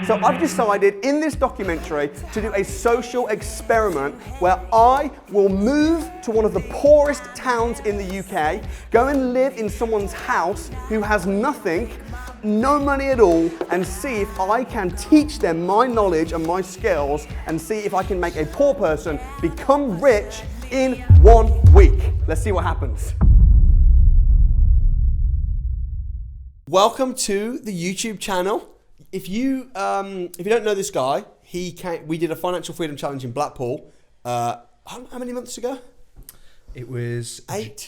So I've decided in this documentary to do a social experiment where I will move to one of the poorest towns in the UK, go and live in someone's house who has nothing, no money at all, and see if I can teach them my knowledge and my skills and see if I can make a poor person become rich in 1 week. Let's see what happens. Welcome to the YouTube channel. If you don't know this guy, we did a financial freedom challenge in Blackpool. How many months ago? It was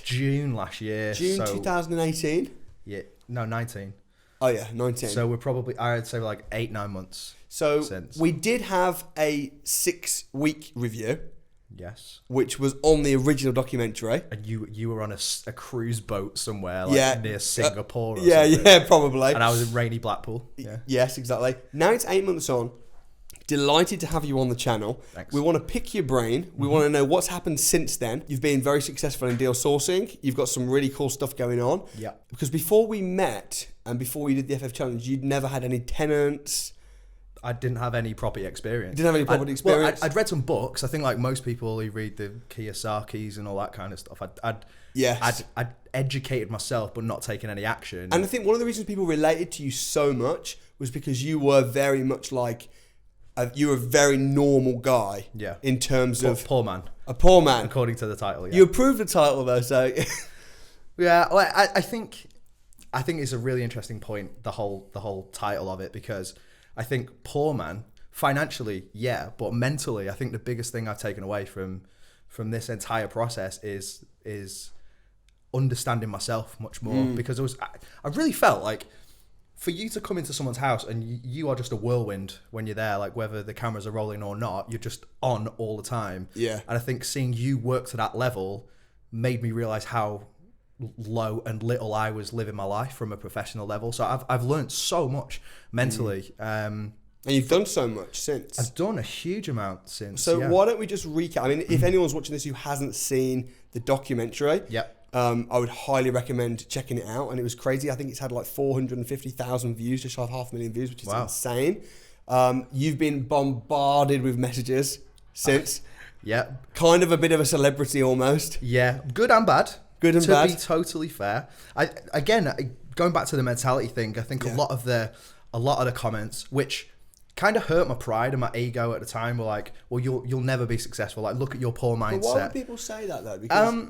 June last year. June 2018. Yeah, no, 19. Oh yeah, 19. So we're probably, I'd say like 8-9 months. So since. We did have a 6-week review. Yes. Which was on the original documentary. And you were on a cruise boat somewhere, like near Singapore or something. Yeah, probably. And I was in rainy Blackpool. Yeah. Yes, exactly. Now it's 8 months on. Delighted to have you on the channel. Thanks. We want to pick your brain. We want to know what's happened since then. You've been very successful in deal sourcing. You've got some really cool stuff going on. Yeah. Because before we met and before we did the FF challenge, you'd never had any tenants. I didn't have any property experience. Didn't have any property experience? Well, I'd read some books. I think like most people who read the Kiyosaki's and all that kind of stuff. I'd educated myself, but not taken any action. And I think one of the reasons people related to you so much was because you were very much like, you were a very normal guy. Yeah. In terms of... Poor man. A poor man. According to the title, yeah. You approved the title though, so... Yeah, well, I think it's a really interesting point, the whole title of it, because I think poor man, financially, yeah, but mentally, I think the biggest thing I've taken away from this entire process is understanding myself much more, because I really felt like for you to come into someone's house and you are just a whirlwind when you're there, like whether the cameras are rolling or not, you're just on all the time. Yeah. And I think seeing you work to that level made me realize how low and little I was living my life from a professional level. So I've learned so much mentally. And you've done so much since. I've done a huge amount since. So why don't we just recap? I mean, if anyone's watching this who hasn't seen the documentary, I would highly recommend checking it out. And it was crazy. I think it's had like 450,000 views, just shy of 500,000 views, which is insane. You've been bombarded with messages since. Yeah. Kind of a bit of a celebrity almost. Yeah. Good and bad. Good and bad. To be totally fair, going back to the mentality thing, I think a lot of the comments, which kind of hurt my pride and my ego at the time, were like, "Well, you'll never be successable. Like, look at your poor mindset." But why would people say that though? Because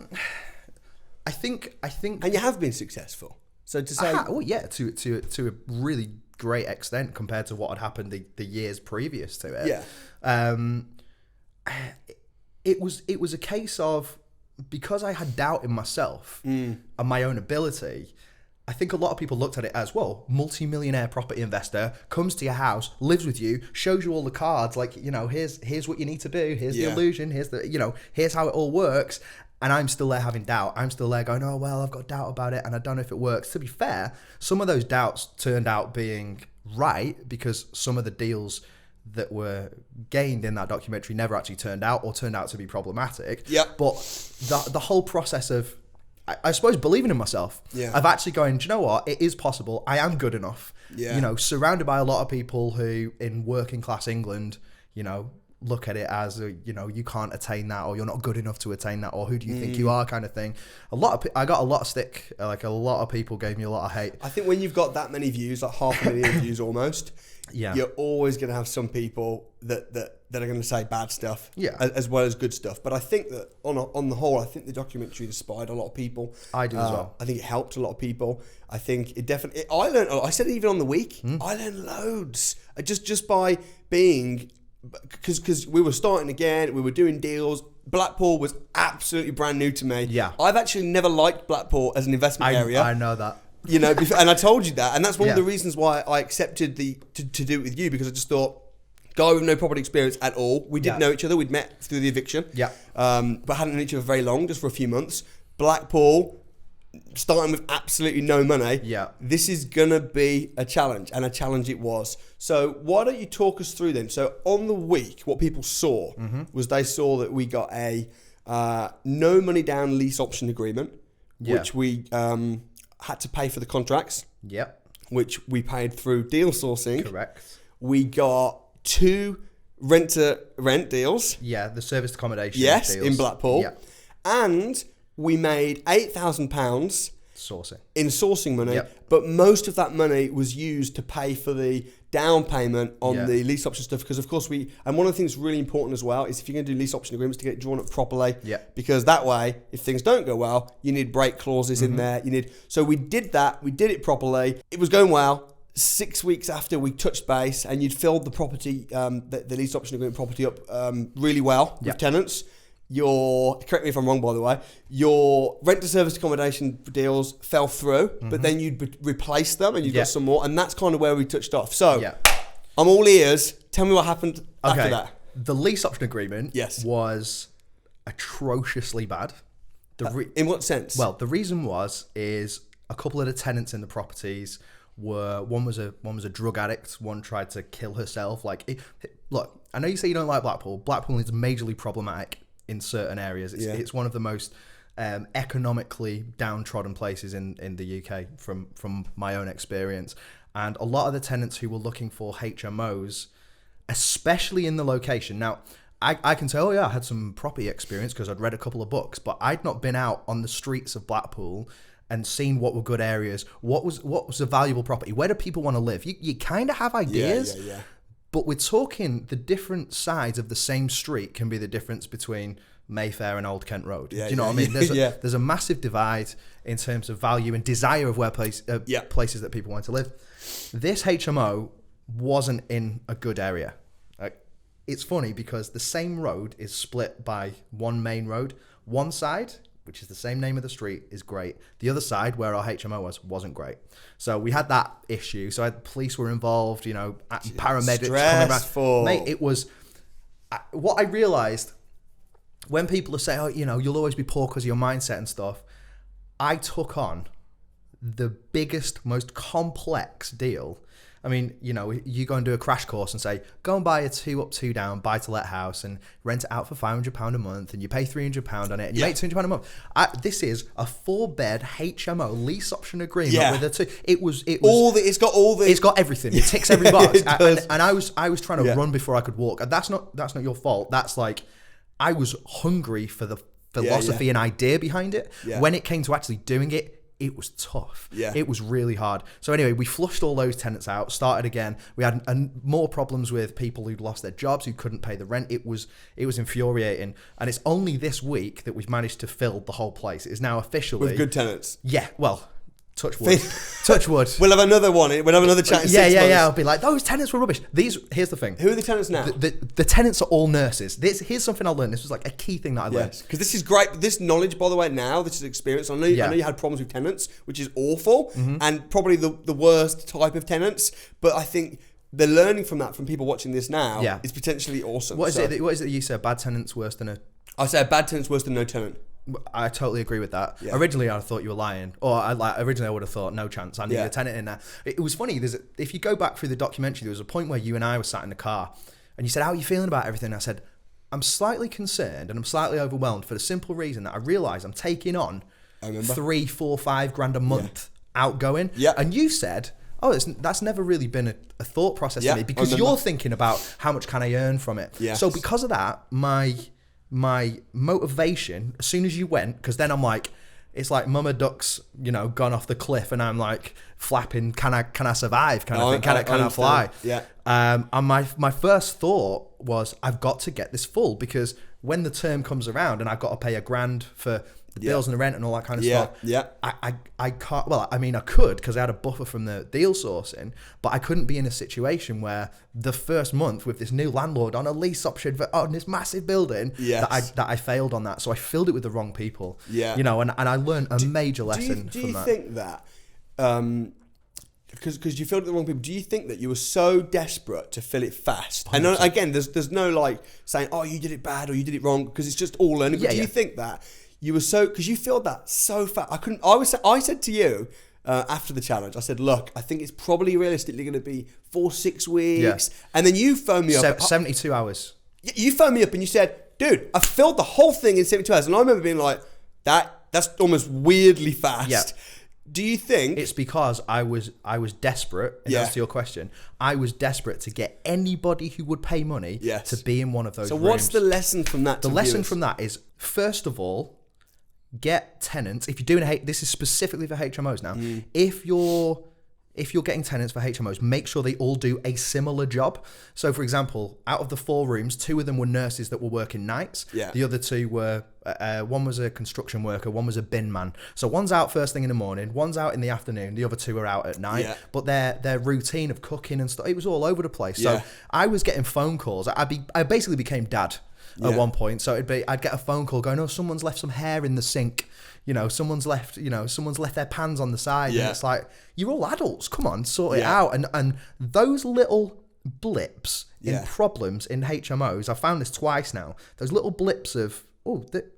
I think, and you have been successful. So to say, to a really great extent compared to what had happened the years previous to it. Yeah. It was a case of, because I had doubt in myself and my own ability, I think a lot of people looked at it as, well, multi-millionaire property investor comes to your house, lives with you, shows you all the cards, like, here's what you need to do, here's the illusion, here's how it all works. And I'm still there having doubt. I'm still there going, oh, well, I've got doubt about it and I don't know if it works. To be fair, some of those doubts turned out being right, because some of the deals that were gained in that documentary never actually turned out, or turned out to be problematic. Yeah. But the whole process of, I suppose, believing in myself, of actually going, do you know what? It is possible. I am good enough. Yeah. Surrounded by a lot of people who in working class England, look at it as, you can't attain that, or you're not good enough to attain that, or who do you think you are, kind of thing. I got a lot of stick. Like, a lot of people gave me a lot of hate. I think when you've got that many views, like 500,000 views almost, you're always going to have some people that are going to say bad stuff, as well as good stuff. But I think that on the whole, I think the documentary inspired a lot of people. I do as well. I think it helped a lot of people. I think it definitely. I learned. I said it even on the week. I learned loads just by being. Because we were starting again, we were doing deals. Blackpool was absolutely brand new to me. Yeah, I've actually never liked Blackpool as an investment area. I know that. And I told you that, and that's one of the reasons why I accepted to do it with you, because I just thought, guy with no property experience at all. We did know each other. We'd met through the eviction. Yeah. But hadn't known each other very long, just for a few months. Blackpool, starting with absolutely no money. Yeah. This is gonna be a challenge, and a challenge it was. So why don't you talk us through then? So on the week, what people saw was they saw that we got a no money down lease option agreement, which we had to pay for the contracts. Yep. Which we paid through deal sourcing. Correct. We got 2 rent-to-rent deals. Yeah, the serviced accommodation Yes, deals. in Blackpool. Yeah. And we made £8,000 Sourcing. in sourcing money, Yep. but most of that money was used to pay for the down payment on the lease option stuff, because of course and one of the things really important as well is if you're going to do lease option agreements, to get it drawn up properly, because that way if things don't go well, you need break clauses in there, so we did that, we did it properly, it was going well. 6 weeks after we touched base, and you'd filled the property, the lease option agreement property up really well with tenants. Correct me if I'm wrong, by the way, your rent to service accommodation deals fell through, but then you'd replace them and you got some more, and that's kind of where we touched off. So I'm all ears. Tell me what happened after that. The lease option agreement was atrociously bad. In what sense? Well, the reason is a couple of the tenants in the properties one was a drug addict, one tried to kill herself. Look, I know you say you don't like Blackpool. Blackpool is majorly problematic in certain areas. It's one of the most economically downtrodden places in the UK from my own experience. And a lot of the tenants who were looking for HMOs, especially in the location. Now, I can say, oh yeah, I had some property experience because I'd read a couple of books, but I'd not been out on the streets of Blackpool and seen what were good areas, what was a valuable property, where do people want to live. You kind of have ideas, but we're talking the different sides of the same street can be the difference between Mayfair and Old Kent Road. Do you know what I mean? There's a massive divide in terms of value and desire of where places that people want to live. This HMO wasn't in a good area. It's funny because the same road is split by one main road. One side, which is the same name of the street, is great. The other side, where our HMO wasn't great. So we had that issue. So police were involved, paramedics stressful. Coming around. Mate, it was... What I realised, when people are saying, you'll always be poor because of your mindset and stuff, I took on the biggest, most complex deal. I mean, you go and do a crash course and say, go and buy a 2 up, 2 down buy-to-let house and rent it out for £500 a month, and you pay £300 on it, and you make £200 a month. This is a 4-bed HMO lease option agreement with a 2. It's got everything. It ticks every box. And I was trying to run before I could walk. And that's not your fault. That's I was hungry for the philosophy and idea behind it. When it came to actually doing it, it was tough. It was really hard. So anyway, we flushed all those tenants out, started again. We had more problems with people who'd lost their jobs, who couldn't pay the rent. It was infuriating. And it's only this week that we've managed to fill the whole place. It is now officially... With good tenants. Yeah, well... Touch wood. Touch wood. We'll have another one. We'll have another chat in 6 months. I'll be like, those tenants were rubbish. Here's the thing. Who are the tenants now? The tenants are all nurses. Here's something I learned. This was a key thing that I learned. Yes, because this is great. This knowledge, by the way, now, this is experience. I know you had problems with tenants, which is awful, and probably the worst type of tenants. But I think the learning from that, from people watching this now, is potentially awesome. What is it that you said? Bad tenants worse than a... I say a bad tenant's worse than no tenant. I totally agree with that. Originally, I thought you were lying, or originally I would have thought no chance. I need a tenant in there. It was funny. If you go back through the documentary, there was a point where you and I were sat in the car, and you said, "How are you feeling about everything?" I said, "I'm slightly concerned and I'm slightly overwhelmed for the simple reason that I realise I'm taking on 3, 4, 5 grand a month outgoing." And you said, "Oh, that's never really been a thought process for me because you're thinking about how much can I earn from it." So because of that, my motivation, as soon as you went, because then I'm like, it's like Mama Duck's, gone off the cliff, and I'm like flapping, can I survive kind of thing, can I fly? And my first thought was, I've got to get this full, because when the term comes around and I've got to pay £1,000 for the bills and the rent and all that kind of stuff. I can't, well, I mean, I could, because I had a buffer from the deal sourcing, but I couldn't be in a situation where the first month with this new landlord on a lease option on this massive building, that I failed on that. So I filled it with the wrong people. And I learned a major lesson from that. Do you think that, because you filled it with the wrong people, do you think that you were so desperate to fill it fast? 100%. And again, there's no saying, oh, you did it bad or you did it wrong, because it's just all learning. But do you think that you were so, because you filled that so fast? I said to you after the challenge, I said, look, I think it's probably realistically going to be 4-6 weeks. And then you phoned me up. 72 hours. You phoned me up and you said, dude, I filled the whole thing in 72 hours. And I remember being like, that's almost weirdly fast. Do you think it's because I was desperate? In answer to your question, I was desperate to get anybody who would pay money to be in one of those. So rooms. what's the lesson from that? The lesson from that is, first of all, get tenants. If you're doing this is specifically for HMOs now. If you're getting tenants for HMOs, make sure they all do a similar job. So, for example, out of the 4 rooms, 2 of them were nurses that were working nights. Yeah. The other 2 were, one was a construction worker, one was a bin man. So one's out first thing in the morning, one's out in the afternoon, the other 2 are out at night. Yeah. But their routine of cooking and stuff, it was all over the place. Yeah. So I was getting phone calls. I basically became dad at one point. So I'd get a phone call going, oh, someone's left some hair in the sink. Someone's left their pans on the side. And it's like, you're all adults. Come on, sort it out. And those little blips in problems in HMOs, I've found this twice now. Those little blips of,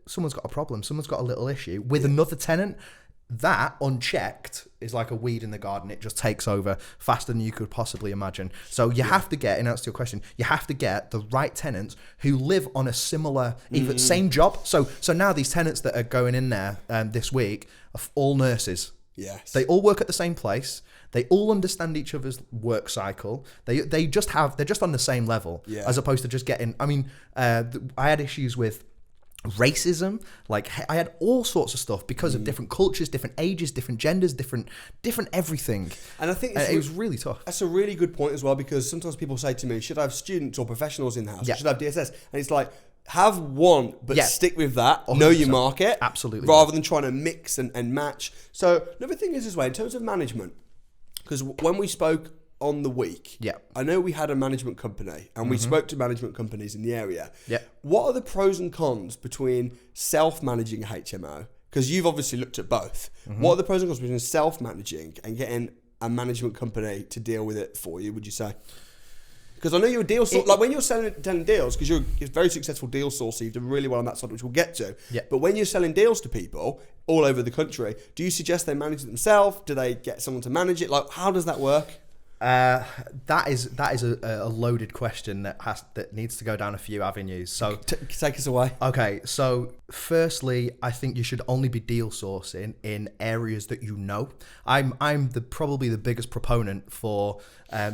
someone's got a problem. Someone's got a little issue with another tenant. That, unchecked, is like a weed in the garden. It just takes over faster than you could possibly imagine. So you have to get, in answer to your question, you have to get the right tenants who live on a similar, even same job. So now these tenants that are going in there this week are all nurses. Yes. They all work at the same place. They all understand each other's work cycle. They're just on the same level, as opposed to just getting. I mean, I had issues with racism. Like, I had all sorts of stuff because of different cultures, different ages, different genders, different everything. And I think it was really tough. That's a really good point as well, because sometimes people say to me, should I have students or professionals in the house? Should I have DSS? And it's like, have one, but stick with that. 100%. Know your market. Absolutely. Rather than trying to mix and match. So another thing is as well, in terms of management, because when we spoke on the week, I know we had a management company and we spoke to management companies in the area. What are the pros and cons between self-managing a HMO? Because you've obviously looked at both. What are the pros and cons between self-managing and getting a management company to deal with it for you, would you say? Because I know you're a deal source, like when you're selling deals, because you're a very successful deal source, so you've done really well on that side, which we'll get to. But when you're selling deals to people all over the country, do you suggest they manage it themselves? Do they get someone to manage it? Like, how does that work? That is a loaded question that needs to go down a few avenues. So take us away. Okay, so firstly, I think you should only be deal sourcing in areas that you know. I'm probably the biggest proponent for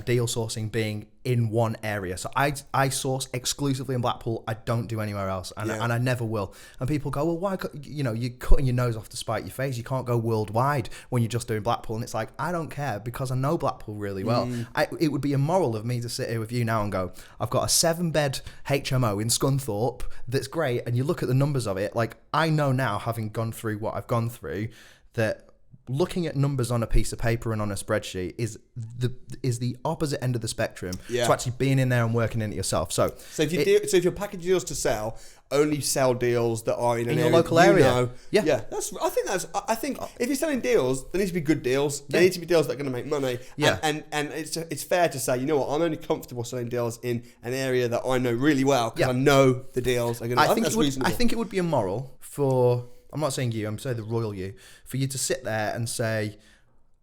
deal sourcing being in one area. So I source exclusively in Blackpool. I don't do anywhere else, and I never will. And people go, well, why? You're cutting your nose off to spite your face. You can't go worldwide when you're just doing Blackpool. And it's like, I don't care, because I know Blackpool really well. It would be immoral of me to sit here with you now and go, I've got a 7-bed HMO in Scunthorpe that's great, and you look at the numbers of it. Like, I know now, having gone through what I've gone through, that looking at numbers on a piece of paper and on a spreadsheet is the opposite end of the spectrum to actually being in there and working in it yourself. So if your package deals to sell, only sell deals that are in your local area. I think if you're selling deals, there needs to be good deals. There need to be deals that are going to make money. And it's fair to say, you know what, I'm only comfortable selling deals in an area that I know really well, because I know the deals are going to. I think it would be immoral for, I'm not saying you, I'm saying the royal you, for you to sit there and say,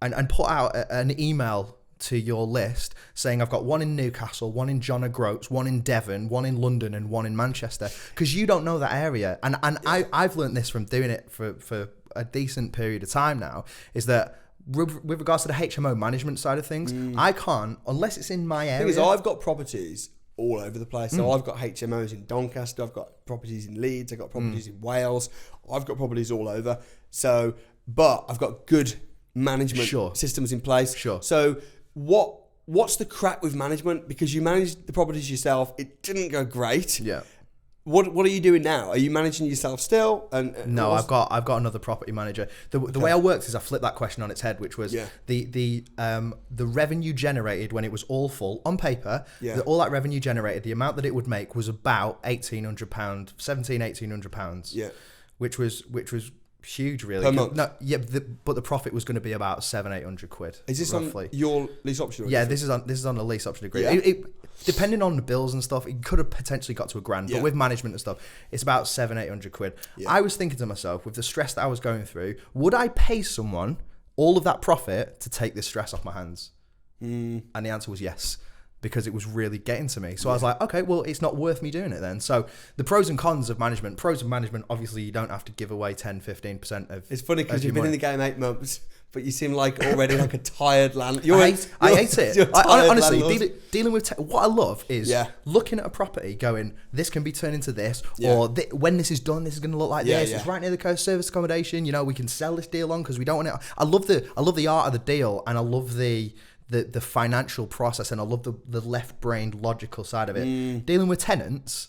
and put out an email to your list saying, I've got one in Newcastle, one in John O'Groats, one in Devon, one in London, and one in Manchester, because you don't know that area. And I've learned this from doing it for a decent period of time now, is that with regards to the HMO management side of things, I can't, unless it's in my area. The thing is, I've got properties all over the place. So I've got HMOs in Doncaster, I've got properties in Leeds, I've got properties in Wales, I've got properties all over. So, but I've got good management systems in place. So what's the crack with management? Because you managed the properties yourself, it didn't go great. What are you doing now? Are you managing yourself still? No, I've got another property manager. The way I worked is I flipped that question on its head, which was the revenue generated when it was all full on paper. All that revenue generated, the amount that it would make was about £1,800, which was huge, really. Per month? No, but the profit was going to be about £700-800. Is this roughly on your lease option? Agreement? This is on a lease option agreement. It, depending on the bills and stuff, it could have potentially got to £1,000, but with management and stuff, it's about £700-800. I was thinking to myself, with the stress that I was going through, would I pay someone all of that profit to take this stress off my hands? And the answer was yes, because it was really getting to me. So I was like, okay, well, it's not worth me doing it then. So the pros and cons of management. Pros of management, obviously, you don't have to give away 10-15% of. It's funny because you've been in the game 8 months. but you seem like already like a tired landlord. I hate it. Honestly, dealing with what I love is looking at a property, going, this can be turned into this, or when this is done, this is going to look like this. It's right near the coast, service accommodation. You know, we can sell this deal on because we don't want it. I love the art of the deal, and I love the financial process, and I love the left-brained logical side of it. Dealing with tenants.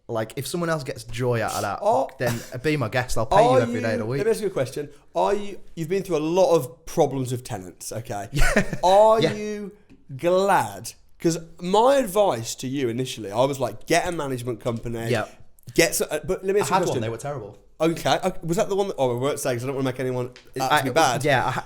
Like, if someone else gets joy out of that, then be my guest. I'll pay you every day of the week. Let me ask you a question. You've been through a lot of problems with tenants, okay? Are you glad? Because my advice to you initially, I was like, get a management company. Yeah. But let me ask you a question. They were terrible. Okay. Was that the one that... Oh, we won't say because I don't want to make anyone out to be bad. Yeah,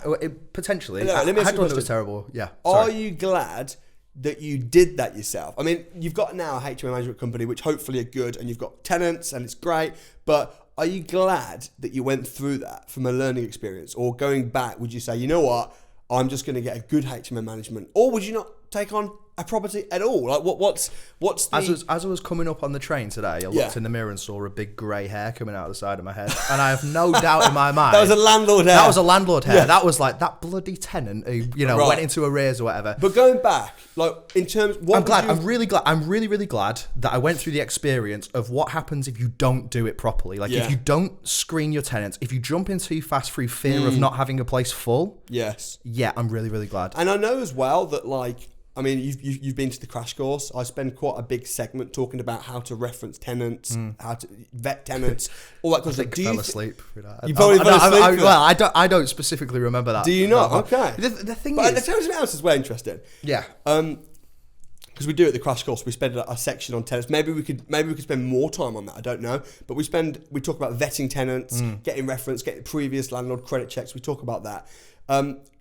potentially. No, let me ask you a question. That was terrible. Yeah. Are you glad that you did that yourself? I mean, you've got now a HMO management company, which hopefully are good, and you've got tenants, and it's great. But are you glad that you went through that from a learning experience? Or going back, would you say, you know what, I'm just going to get a good HMO management? Or would you not take on a property at all? Like, what's the... As I was coming up on the train today, I looked in the mirror and saw a big grey hair coming out of the side of my head, and I have no doubt in my mind that was a landlord hair. That was a landlord hair. Yeah. That was like that bloody tenant who went into arrears or whatever. But going back, like in terms, I'm really glad that I went through the experience of what happens if you don't do it properly. Like if you don't screen your tenants, if you jump in too fast through fear of not having a place full. Yes. Yeah, I'm really glad. And I know as well that I mean, you've been to the crash course. I spend quite a big segment talking about how to reference tenants, how to vet tenants, all that kind of stuff. I fell asleep. You probably fell asleep. Well, I don't specifically remember that. Do you not? Okay. The thing but is... tell me something else as well interesting. Yeah. Because we do at the crash course, we spend a section on tenants. Maybe we could spend more time on that. I don't know. But we talk about vetting tenants, getting reference, getting previous landlord credit checks. We talk about that.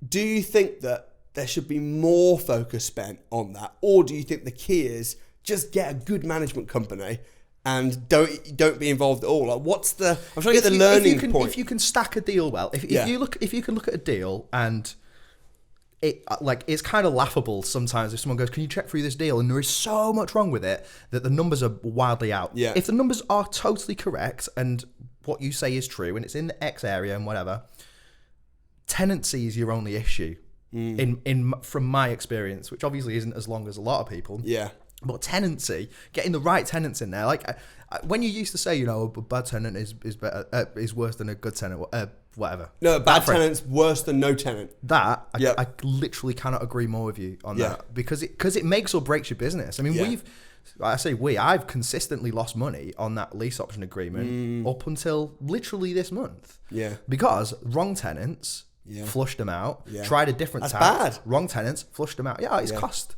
Do you think that there should be more focus spent on that, or do you think the key is just get a good management company and don't be involved at all? Like, I'm trying to get the learning point. If you can stack a deal well, if you can look at a deal and it's kind of laughable sometimes if someone goes, can you check through this deal? And there is so much wrong with it that the numbers are wildly out. Yeah. If the numbers are totally correct and what you say is true and it's in the X area and whatever, tenancy is your only issue. From my experience, which obviously isn't as long as a lot of people. Yeah. But tenancy, getting the right tenants in there, like when you used to say, a bad tenant is worse than a good tenant, whatever. No, a bad tenant's worse than no tenant. I literally cannot agree more with you on that because it makes or breaks your business. I mean, I've consistently lost money on that lease option agreement up until literally this month. Yeah. Because wrong tenants. Yeah. Flushed them out. Yeah. Tried a different tax. That's bad. Wrong tenants. Flushed them out. Yeah, it's cost.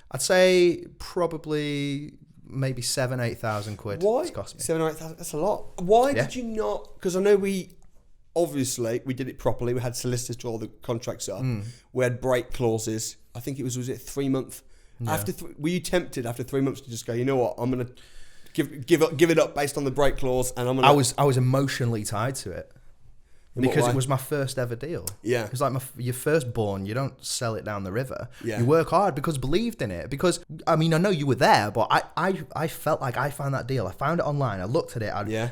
I'd say probably maybe 7,000-8,000 quid. Why? It's cost me. 7,000 or 8,000. That's a lot. Why did you not? Because I know we did it properly. We had solicitors draw the contracts up. We had break clauses. I think was it 3 month? Yeah. Were you tempted after 3 months to just go, you know what? I'm gonna give it up based on the break clause, and I'm gonna. I was emotionally tied to it. Because it was my first ever deal. Yeah. It's like your firstborn, you don't sell it down the river. Yeah. You work hard because believed in it. Because, I mean, I know you were there, but I felt like I found that deal. I found it online. I looked at it. You did?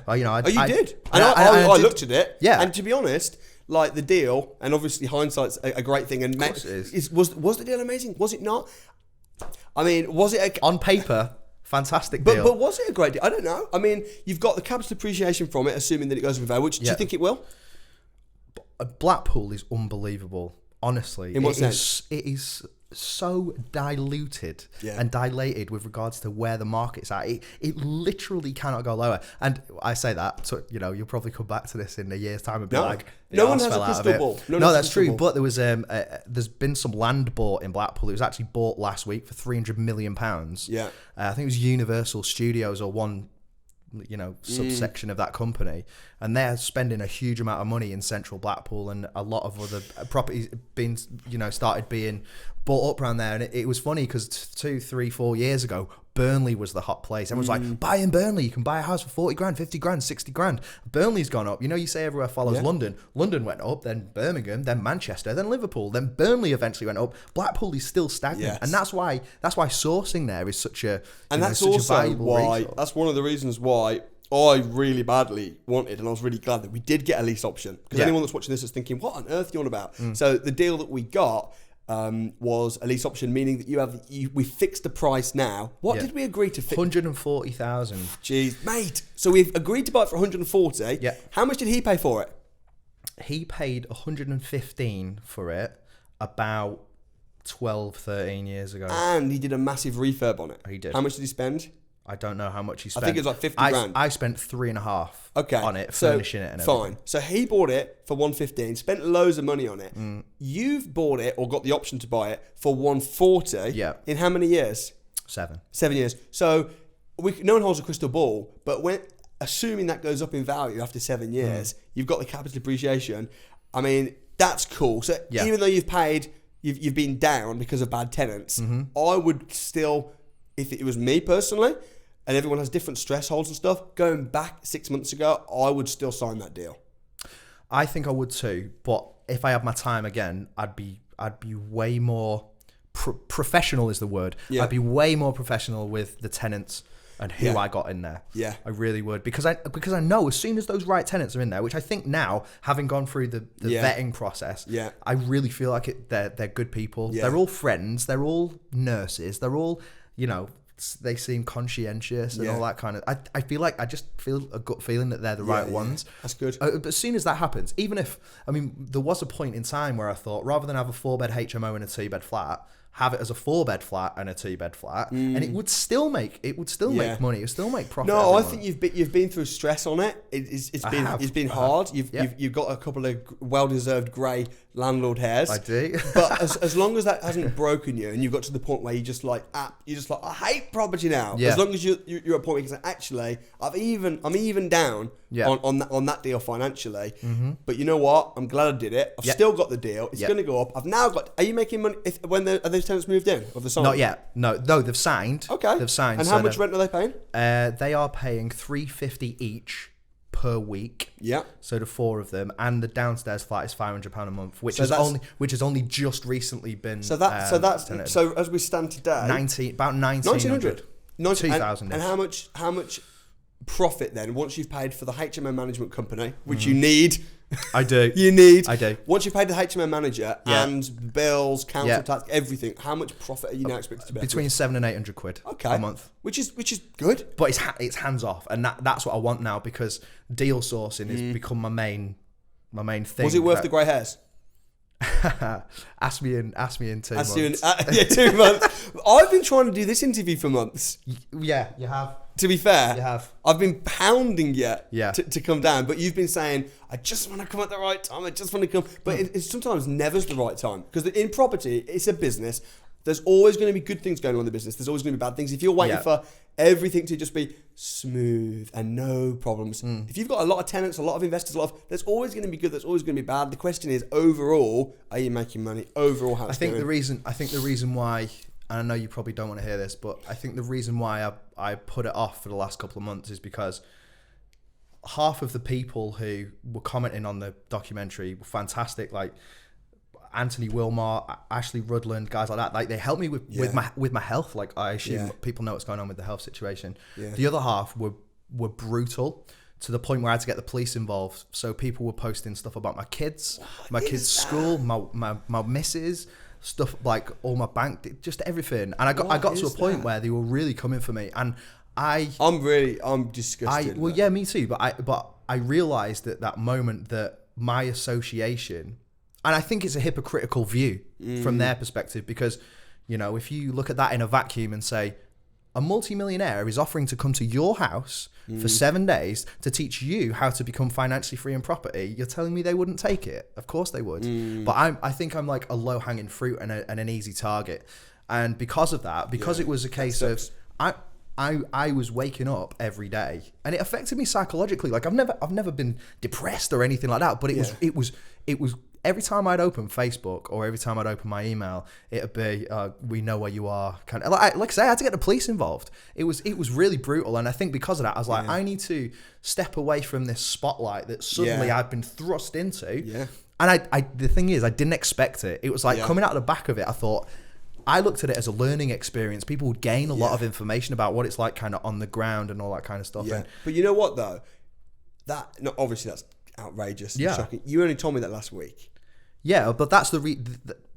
I looked at it. Yeah. And to be honest, like the deal, and obviously hindsight's a great thing. And was the deal amazing? Was it not? I mean, was it on paper? Fantastic deal. But was it a great deal? I don't know. I mean, you've got the capital appreciation from it, assuming that it goes with value, which do you think it will? Blackpool is unbelievable, honestly. In what sense? It is so diluted and dilated with regards to where the market's at. It literally cannot go lower. And I say that, so you'll probably come back to this in a year's time and be like, no one has a crystal ball. No, that's true. But there was there's been some land bought in Blackpool. It was actually bought last week for £300 million. Yeah, I think it was Universal Studios or one subsection of that company, and they're spending a huge amount of money in central Blackpool, and a lot of other properties being started being bought up around there. And it was funny because 2, 3, 4 years ago, Burnley was the hot place. Everyone's like, buy in Burnley, you can buy a house for 40 grand, 50 grand, 60 grand. Burnley's gone up. You say everywhere follows London. London went up, then Birmingham, then Manchester, then Liverpool, then Burnley eventually went up. Blackpool is still stagnant. And that's why sourcing there is such a that's such also a valuable why resource. That's one of the reasons why I really badly wanted, and I was really glad that we did get a lease option. Because anyone that's watching this is thinking, what on earth are you on about? So the deal that we got was a lease option, meaning that we fixed the price now. What did we agree to fix? 140,000. Jeez, mate. So we've agreed to buy it for 140. Yeah. How much did he pay for it? He paid 115 for it about 12, 13 years ago. And he did a massive refurb on it. He did. How much did he spend? I don't know how much he spent. I think it was like 50 grand. I spent 3.5 on it, furnishing it and everything. everything. Fine. So he bought it for 115, spent loads of money on it. You've bought it or got the option to buy it for 140. Yeah. In how many years? 7. 7 years. So no one holds a crystal ball, but assuming that goes up in value after 7 years, you've got the capital depreciation. I mean, that's cool. So even though you've been down because of bad tenants, I would still, if it was me personally, and everyone has different stress holds and stuff, going back 6 months ago, I would still sign that deal. I think I would too, but if I had my time again, I'd be way more professional is the word. Yeah. I'd be way more professional with the tenants and who I got in there. Yeah, I really would, because I know as soon as those right tenants are in there, which I think now, having gone through the vetting process, I really feel like they're good people. Yeah. They're all friends. They're all nurses. They're all, they seem conscientious and all that kind of. I feel like I just feel a gut feeling that they're the right ones. That's good. But as soon as that happens, there was a point in time where I thought, rather than have a 4-bed HMO and a 2-bed flat, have it as a 4-bed flat and a 2-bed flat, and it would still make money. It would still make profit. No, I think you've been through stress on it. It's been hard. You've got a couple of well-deserved grey landlord hairs. I do. But as long as that hasn't broken you, and you've got to the point where you're just like I hate property now. Yeah. As long as you're at a point where you can say, actually, I'm even down on that deal financially. But you know what? I'm glad I did it. I've still got the deal. It's going to go up. I've now got. Are you making money? Are those tenants moved in? Or the signed? Not yet. No, they've signed. Okay. They've signed. And how much rent are they paying? They are paying $350 each per week. Yeah. So the 4 of them, and the downstairs flat is £500 a month, which has only just recently been. So as we stand today, about 1900. 2000. And how much profit then, once you've paid for the HMO management company, which you need? I do. I do. Once you've paid the HMO manager and bills, council tax, everything, how much profit are you now expected to make? Between 700 and 800 quid a month. Which is good. But it's hands off, and that's what I want now, because deal sourcing has become my main thing. Was it worth the grey hairs? Ask me in 2 months. 2 months. I've been trying to do this interview for months. Yeah, you have. To be fair, you have. I've been pounding you to come down, but you've been saying, I just want to come at the right time. I just want to come. But it's sometimes never's the right time, because in property, it's a business. There's always going to be good things going on in the business. There's always going to be bad things. If you're waiting for everything to just be smooth and no problems, if you've got a lot of tenants, a lot of investors, there's always going to be good. There's always going to be bad. The question is, overall, are you making money? Overall, how's it going? I think the reason why. And I know you probably don't want to hear this, but I think the reason why I put it off for the last couple of months is because half of the people who were commenting on the documentary were fantastic, like Anthony Wilmot, Ashley Rudland, guys like that. Like, they helped me with my health. Like, I assume people know what's going on with the health situation. Yeah. The other half were brutal, to the point where I had to get the police involved. So people were posting stuff about my kids, my kids' school, my missus, stuff like all my bank, just everything. And I got to a point where they were really coming for me, and I'm disgusted. Me too. But I realized at that moment that my association, and I think it's a hypocritical view from their perspective, because, if you look at that in a vacuum and say, a multi-millionaire is offering to come to your house for 7 days to teach you how to become financially free in property, you're telling me they wouldn't take it? Of course they would. But I think I'm like a low-hanging fruit and an easy target. And because of that, it was a case of I was waking up every day, and it affected me psychologically. Like, I've never been depressed or anything like that, but it was every time I'd open Facebook or every time I'd open my email, it'd be, we know where you are. Kind of, like I say, I had to get the police involved. It was really brutal. And I think because of that, I was like, I need to step away from this spotlight that suddenly I've been thrust into. Yeah. And the thing is, I didn't expect it. It was like coming out of the back of it, I thought, I looked at it as a learning experience. People would gain a lot of information about what it's like kind of on the ground and all that kind of stuff. Yeah. But you know what though? Obviously that's outrageous and shocking. You only told me that last week. Yeah, but that's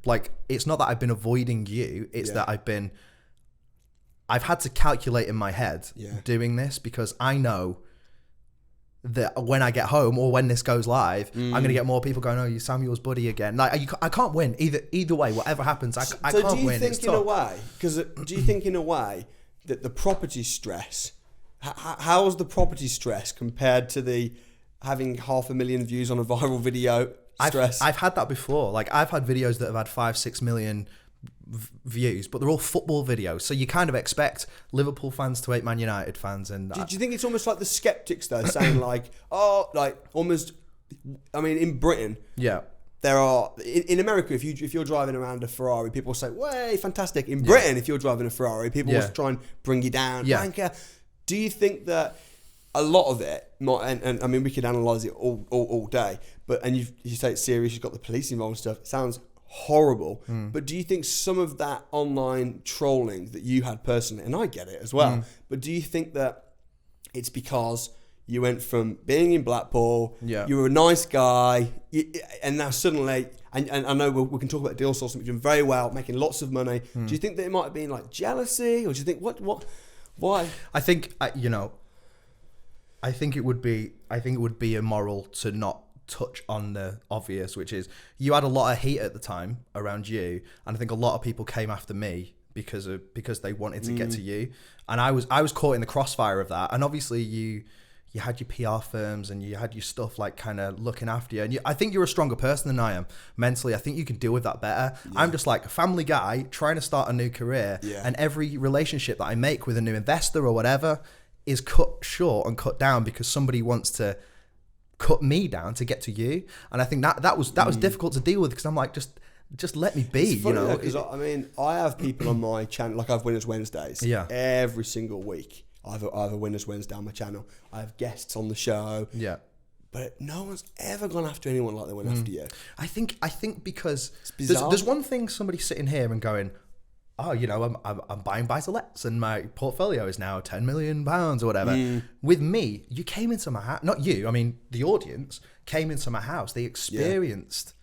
like, it's not that I've been avoiding you. It's that I've had to calculate in my head doing this, because I know that when I get home or when this goes live, I'm going to get more people going, oh, you Samuel's buddy again. Like, I can't win either way. Whatever happens, I can't win. So do you think in a way, because do you think in a way that the property stress, how is the property stress compared to the having 500,000 views on a viral video stress? I've had that before. Like, I've had videos that have had 5-6 million views, but they're all football videos, so you kind of expect Liverpool fans to hate Man United fans. And do you think it's almost like the skeptics though, saying like, oh, like almost, I mean, in Britain, there are in America, if you're driving around a Ferrari, people say, way fantastic. In Britain, if you're driving a Ferrari, people will try and bring you down. Wanker. Do you think that a lot of it, and I mean, we could analyse it all day, but you say it's serious, you've got the police involved and stuff, it sounds horrible, but do you think some of that online trolling that you had personally, and I get it as well, but do you think that it's because you went from being in Blackpool, you were a nice guy, and now suddenly, and I know we can talk about deal sourcing, you're doing very well, making lots of money, do you think that it might have been like jealousy, or do you think why? I think it would be immoral to not touch on the obvious, which is you had a lot of heat at the time around you, and I think a lot of people came after me because they wanted to get to you, and I was caught in the crossfire of that. And obviously you had your PR firms and you had your stuff like kind of looking after you, and I think you're a stronger person than I am mentally. I think you can deal with that better. I'm just like a family guy trying to start a new career, and every relationship that I make with a new investor or whatever is cut short and cut down because somebody wants to cut me down to get to you. And I think that was difficult to deal with, because I'm like, just let me be. It's funny, because I mean, I have people on my channel, like I have Winners Wednesdays every single week. I have a Winners Wednesday on my channel. I have guests on the show, but no one's ever gone after anyone like they went after you. I think because there's one thing, somebody sitting here and going, oh, you know, I'm buying buy-to-lets and my portfolio is now £10 million or whatever. With me, you came into my house, not you, I mean, the audience came into my house. They experienced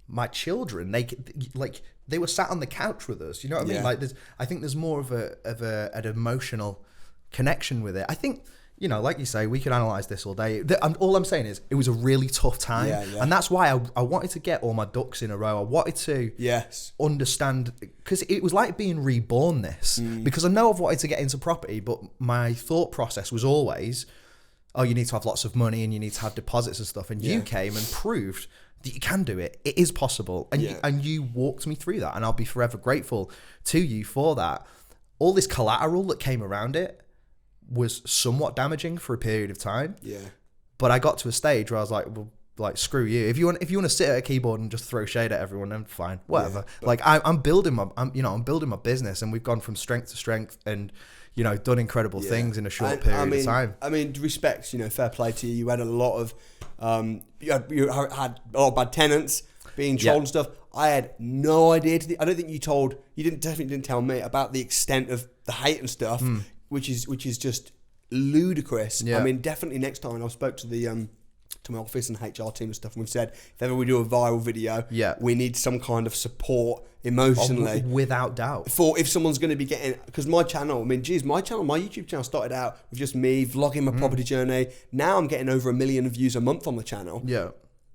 my children. They were sat on the couch with us. You know what I mean? Like, I think there's more of an emotional connection with it. I think, you know, like you say, we could analyse this all day. All I'm saying is it was a really tough time. And that's why I wanted to get all my ducks in a row. I wanted to understand, because it was like being reborn this. Because I know I've wanted to get into property, but my thought process was always, oh, you need to have lots of money and you need to have deposits and stuff. And you came and proved that you can do it. It is possible. And you walked me through that. And I'll be forever grateful to you for that. All this collateral that came around it was somewhat damaging for a period of time. But I got to a stage where I was like, well, like, screw you. If you want to sit at a keyboard and just throw shade at everyone, then fine, whatever. Like, I'm building my business, and we've gone from strength to strength, and, you know, done incredible things in a short period of time. I mean, respect, you know, fair play to you. You had a lot of you had a lot of bad tenants being trolled and stuff. I had no idea. I don't think you definitely didn't tell me about the extent of the hate and stuff. Which is just ludicrous. I mean, definitely next time, I spoke to to my office and HR team and stuff, and we said, if ever we do a viral video, we need some kind of support emotionally. Without doubt. For if someone's going to be getting, because my channel, I mean, my YouTube channel started out with just me vlogging my property journey. Now I'm getting over 1 million views a month on the channel.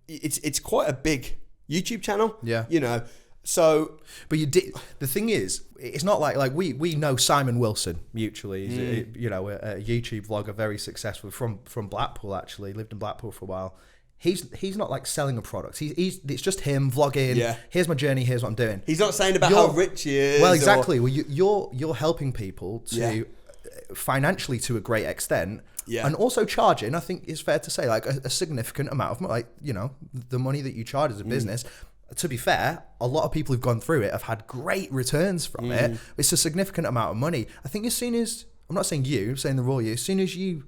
It's quite a big YouTube channel. You know. So, but the thing is, it's not like we know Simon Wilson mutually. He's you know, a YouTube vlogger, very successful from Blackpool, actually lived in Blackpool for a while. He's not like selling a product. It's just him vlogging. Here's my journey. Here's what I'm doing. He's not saying about how rich he is. Well, exactly. Well, you're helping people to financially to a great extent. And also charging, I think it's fair to say, like a significant amount of, like, you know, the money that you charge as a business. To be fair, a lot of people who've gone through it have had great returns from it. It's a significant amount of money. I think as soon as, I'm not saying you, I'm saying the raw you, as soon as you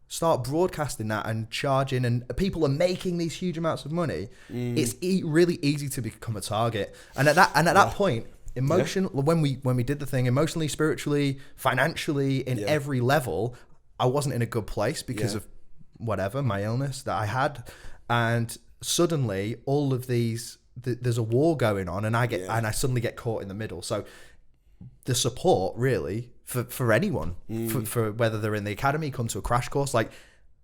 start broadcasting that and charging, and people are making these huge amounts of money, it's really easy to become a target. And at that point, when we did the thing, emotionally, spiritually, financially, in every level, I wasn't in a good place because of whatever, my illness that I had. And suddenly all of these, there's a war going on, and I suddenly get caught in the middle. So the support really for anyone, for whether they're in the academy, come to a crash course, like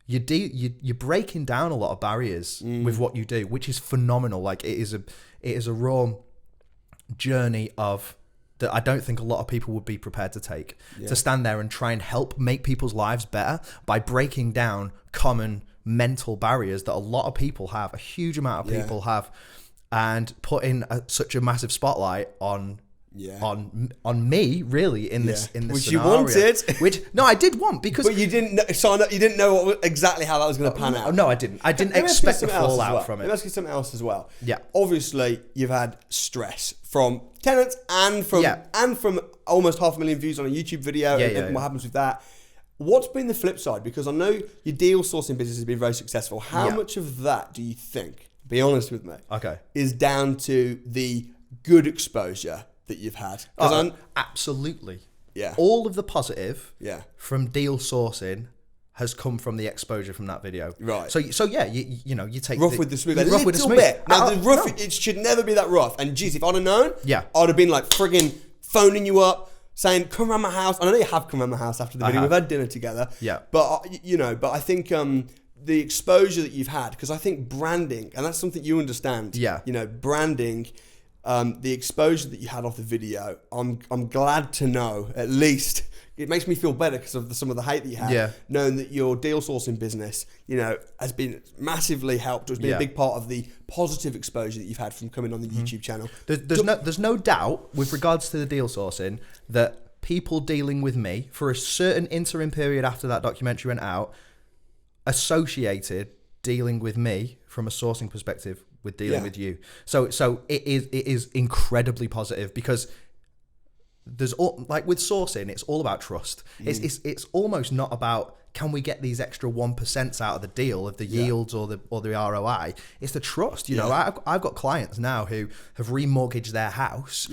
you're breaking down a lot of barriers with what you do, which is phenomenal. Like it is a raw journey that I don't think a lot of people would be prepared to take, to stand there and try and help make people's lives better by breaking down common mental barriers that a lot of people have, a huge amount of people have, and putting such a massive spotlight on me really in this which scenario. You wanted, which no, I did want, because but you didn't sign up. You didn't know exactly how that was going to pan out. No, I didn't expect the fallout from it. Let me ask you something else as well. Yeah, obviously you've had stress from tenants and from almost 500,000 views on a YouTube video and what happens with that. What's been the flip side? Because I know your deal sourcing business has been very successful. How much of that do you think, be honest with me, is down to the good exposure that you've had? Absolutely. Yeah. All of the positive from deal sourcing has come from the exposure from that video. Right. So you take rough with the smooth. Rough with the smooth. Bit. Now the rough, it should never be that rough. And geez, if I'd have known, I'd have been like frigging phoning you up, saying, come around my house. I know you have come around my house after the video. We've had dinner together. Yeah. But I think the exposure that you've had, because I think branding, and that's something you understand. Yeah. Branding, the exposure that you had off the video, I'm glad to know, at least it makes me feel better because of some of the hate that you had, knowing that your deal sourcing business, has been massively helped. It's been a big part of the positive exposure that you've had from coming on the YouTube channel. There's no doubt with regards to the deal sourcing that people dealing with me for a certain interim period after that documentary went out associated dealing with me from a sourcing perspective with dealing with you. So it is incredibly positive, because there's like with sourcing, it's all about trust. It's almost not about, can we get these extra 1% out of the deal, of the yields or the ROI. It's the trust. I've got clients now who have remortgaged their house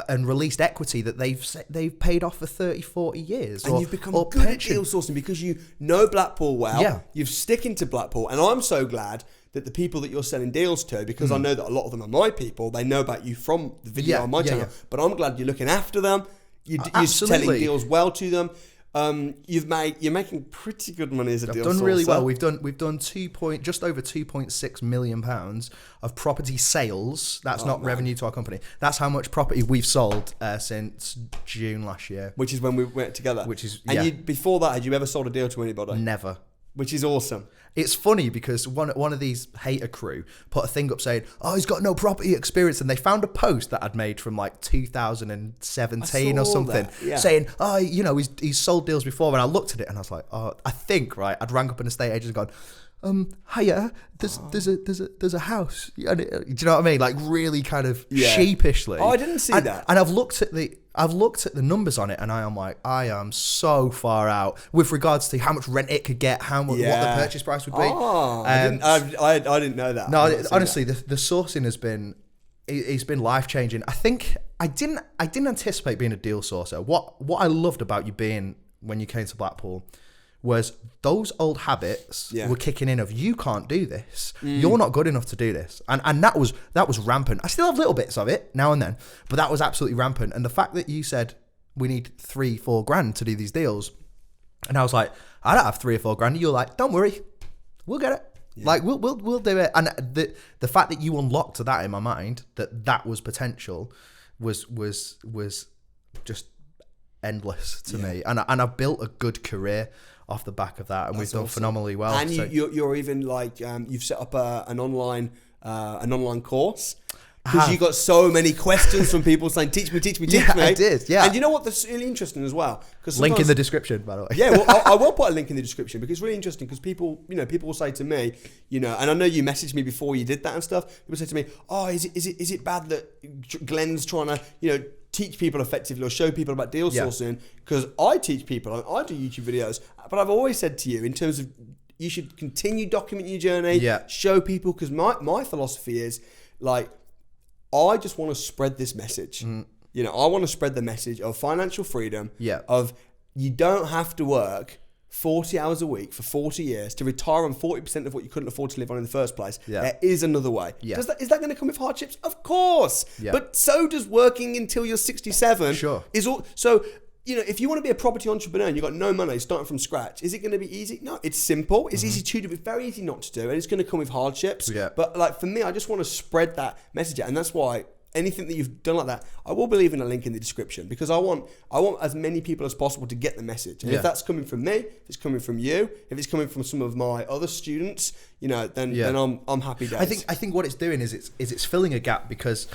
and released equity that they've paid off for 30, 40 years. And you've become good at deal sourcing because you know Blackpool well. Yeah. You've sticking to Blackpool, and I'm so glad that the people that you're selling deals to, because I know that a lot of them are my people, they know about you from the video on my channel, but I'm glad you're looking after them. You're telling deals well to them. You're making pretty good money as a deal sourcer. I've done really well. We've done just over £2.6 million of property sales. That's revenue to our company. That's how much property we've sold since June last year. Which is when we went together. Before that, had you ever sold a deal to anybody? Never. Which is awesome. It's funny because one of these hater crew put a thing up saying, "Oh, he's got no property experience," and they found a post that I'd made from like 2017 or something, saying, "Oh, he's sold deals before." And I looked at it and I was like, "Oh, I think I'd rang up an estate agent and gone, hiya, there's a house." And do you know what I mean? Like really kind of sheepishly. Oh, I didn't see that. And I've looked at the numbers on it, and I am like, I am so far out with regards to how much rent it could get, what the purchase price would be. Oh, I didn't know that. No, honestly, the sourcing has been life changing. I think I didn't anticipate being a deal sourcer. What I loved about you being when you came to Blackpool was those old habits were kicking in of, you can't do this. You're not good enough to do this. And that was rampant. I still have little bits of it now and then, but that was absolutely rampant. And the fact that you said we need 3-4 grand to do these deals, and I was like, I don't have 3 or 4 grand. And you're like, don't worry, we'll get it. Yeah. Like we'll do it. And the fact that you unlocked that in my mind, that was potential, was just endless to me. And I've built a good career off the back of that, and we've done phenomenally well. And you're even like you've set up an online course, because you got so many questions from people saying, teach me. I did. Yeah. And you know what? That's really interesting as well. Link in the description, by the way. Yeah, well, I will put a link in the description, because it's really interesting, because people will say to me, and I know you messaged me before you did that and stuff. People say to me, "Oh, is it bad that Glenn's trying to teach people effectively or show people about deal sourcing?" Because I teach people, I do YouTube videos, but I've always said to you, in terms of, you should continue documenting your journey, show people, because my philosophy is like, I just want to spread this message. You know, I want to spread the message of financial freedom. Yeah. Of you don't have to work 40 hours a week for 40 years to retire on 40% of what you couldn't afford to live on in the first place. Yeah. There is another way. Yeah. Is that going to come with hardships? Of course. Yeah. But so does working until you're 67. Sure. So, you know, if you want to be a property entrepreneur and you've got no money, starting from scratch, is it going to be easy? No, it's simple. It's easy to do. It's very easy not to do. And it's going to come with hardships. Yeah. But like for me, I just want to spread that message out. And that's why anything that you've done like that, I will leave in a link in the description, because I want as many people as possible to get the message. And if that's coming from me, if it's coming from you, if it's coming from some of my other students, you know, then I'm happy days. I think what it's doing is it's filling a gap, because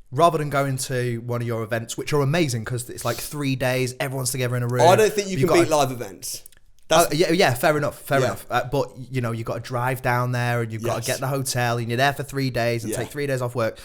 rather than going to one of your events, which are amazing because it's like 3 days, everyone's together in a room. I don't think you can beat live events. Fair enough. But you know, you've got to drive down there and you've got to get the hotel and you're there for 3 days and take 3 days off work.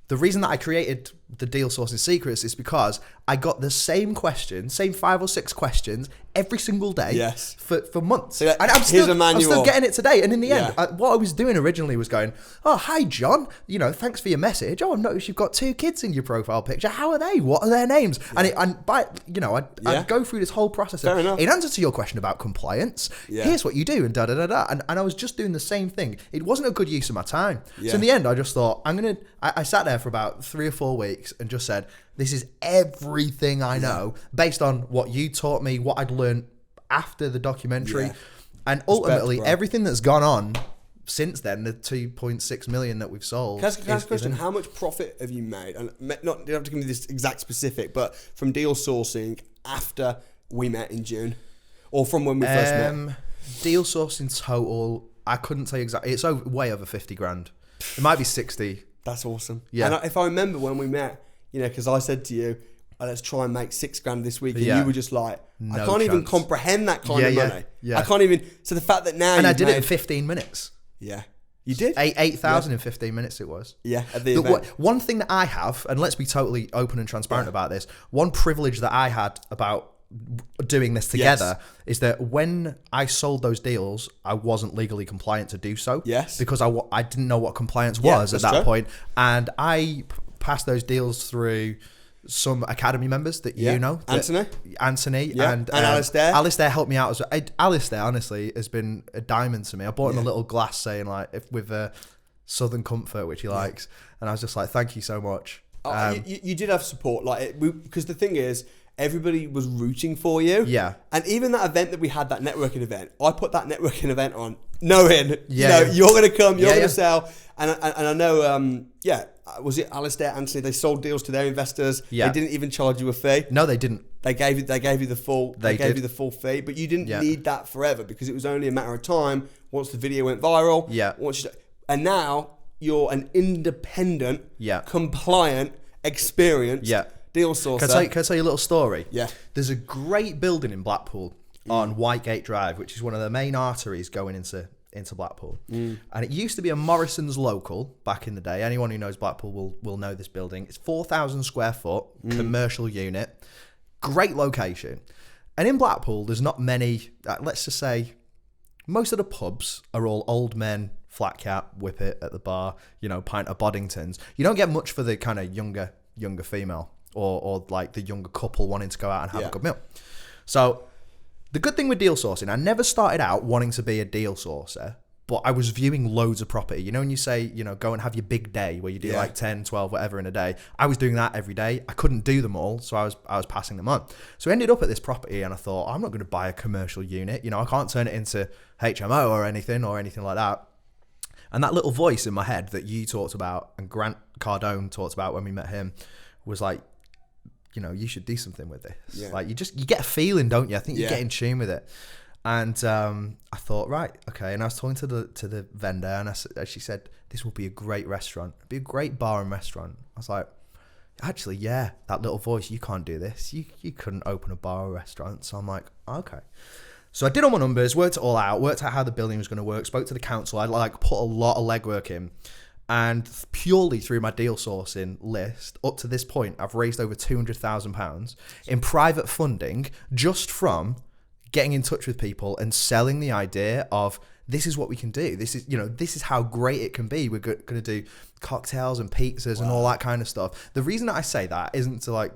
The reason that I created the Deal Sourcing Secrets is because I got the same 5 or 6 questions every single day for months. So and I'm still getting it today. And in the end, what I was doing originally was going, oh, hi, John. You know, thanks for your message. Oh, I've noticed you've got 2 kids in your profile picture. How are they? What are their names? Yeah. I'd go through this whole process. Fair enough. In answer to your question about compliance, here's what you do and da-da-da-da. And I was just doing the same thing. It wasn't a good use of my time. Yeah. So in the end, I just thought, I sat there for about 3 or 4 weeks and just said, this is everything I know based on what you taught me, what I'd learned after the documentary, and ultimately everything that's gone on since then, the 2.6 million that we've sold. Can I ask a question? How much profit have you made? And you don't have to give me this exact specific, but from deal sourcing after we met in June, or from when we first met? Deal sourcing total, I couldn't tell you exactly. It's way over 50 grand. It might be 60. That's awesome. Yeah. And if I remember when we met, you know, because I said to you, let's try and make 6 grand this week. And you were just like, I can't even comprehend that kind of money. Yeah. I can't even. So the fact that now and I did it in 15 minutes. Yeah. You did? 8,000 in 15 minutes it was. Yeah. At the event. One thing that I have, and let's be totally open and transparent about this, one privilege that I had about doing this together is that when I sold those deals, I wasn't legally compliant to do so. Yes. Because I didn't know what compliance was at that point. And I passed those deals through some academy members that you know. Anthony and Alistair. Alistair helped me out as well. Alistair, honestly, has been a diamond to me. I bought him a little glass saying like, with Southern Comfort, which he likes. And I was just like, thank you so much. You did have support, because the thing is, everybody was rooting for you. Yeah. And even that event that we had, that networking event, I put that networking event on knowing, you're going to come, you're going to sell. And I know, was it Alistair, Anthony? They sold deals to their investors. Yeah. They didn't even charge you a fee. No, they didn't. They gave you the full. They gave you the full fee, but you didn't need that forever, because it was only a matter of time once the video went viral. Yeah. And now you're an independent, compliant, experienced deal sourcer. Can I tell you a little story? Yeah. There's a great building in Blackpool on Whitegate Drive, which is one of the main arteries going into Blackpool. And it used to be a Morrison's local back in the day. Anyone who knows Blackpool will know this building. It's 4,000 square foot commercial unit. Great location. And in Blackpool, there's not many, let's just say, most of the pubs are all old men, flat cap, whippet at the bar, pint of Boddingtons. You don't get much for the kind of younger female or like the younger couple wanting to go out and have a good meal. So the good thing with deal sourcing, I never started out wanting to be a deal sourcer, but I was viewing loads of property. You know, when you say, go and have your big day where you do like 10, 12, whatever in a day, I was doing that every day. I couldn't do them all, so I was passing them on. So I ended up at this property and I thought, I'm not going to buy a commercial unit. I can't turn it into HMO or anything like that. And that little voice in my head that you talked about and Grant Cardone talked about when we met him was like, you should do something with this. Yeah. Like you get a feeling, don't you? I think you get in tune with it. And I thought, right, okay. And I was talking to the vendor, and she said, "This will be a great restaurant. It'll be a great bar and restaurant." I was like, "Actually, yeah." That little voice, you can't do this. You couldn't open a bar or restaurant. So I'm like, okay. So I did all my numbers, worked it all out, worked out how the building was going to work. Spoke to the council. I put a lot of legwork in. And purely through my deal sourcing list, up to this point, I've raised over £200,000 in private funding just from getting in touch with people and selling the idea of this is what we can do. This is how great it can be. We're going to do cocktails and pizzas and all that kind of stuff. The reason that I say that isn't to like,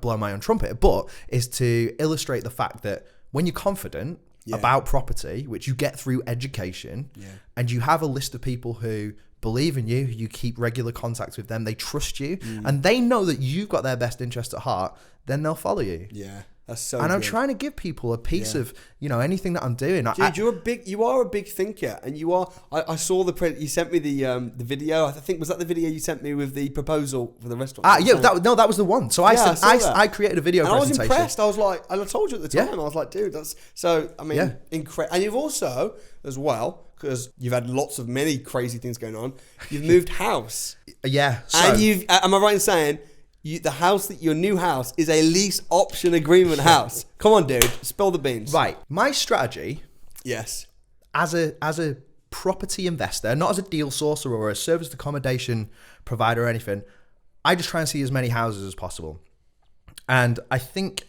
blow my own trumpet, but is to illustrate the fact that when you're confident about property, which you get through education, and you have a list of people who believe in you, you keep regular contact with them, they trust you, and they know that you've got their best interest at heart, then they'll follow you. Yeah. That's so and good. I'm trying to give people a piece of, anything that I'm doing. Dude, you are a big thinker, and you are. I saw you sent me the video. I think was that the video you sent me with the proposal for the restaurant. That was the one. So I created a video and presentation. I was impressed. I was like, and I told you at the time, I was like, dude, that's so. I mean, incredible. And you've also, as well, because you've had many crazy things going on. You've moved house. Yeah. And am I right in saying? Your new house is a lease option agreement house. Come on, dude, spill the beans. Right, my strategy. Yes. As a property investor, not as a deal sourcer or a serviced accommodation provider or anything, I just try and see as many houses as possible. And I think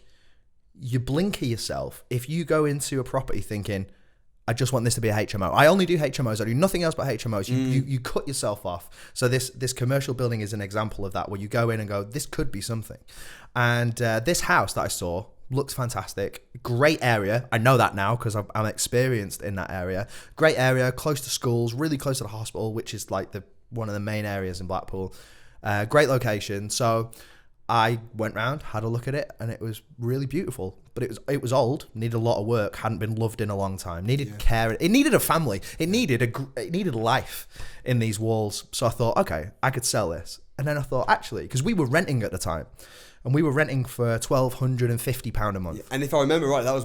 you blinker yourself if you go into a property thinking, I just want this to be a HMO. I only do HMOs. I do nothing else but HMOs. You cut yourself off. So this commercial building is an example of that, where you go in and go, this could be something. And this house that I saw looks fantastic. Great area. I know that now because I'm experienced in that area. Great area, close to schools, really close to the hospital, which is like one of the main areas in Blackpool. Great location. So I went round, had a look at it, and it was really beautiful. But it was old, needed a lot of work, hadn't been loved in a long time, needed care. It needed a family. It needed life in these walls. So I thought, okay, I could sell this. And then I thought, actually, because we were renting at the time, and we were renting for £1,250 a month. Yeah. And if I remember right, that was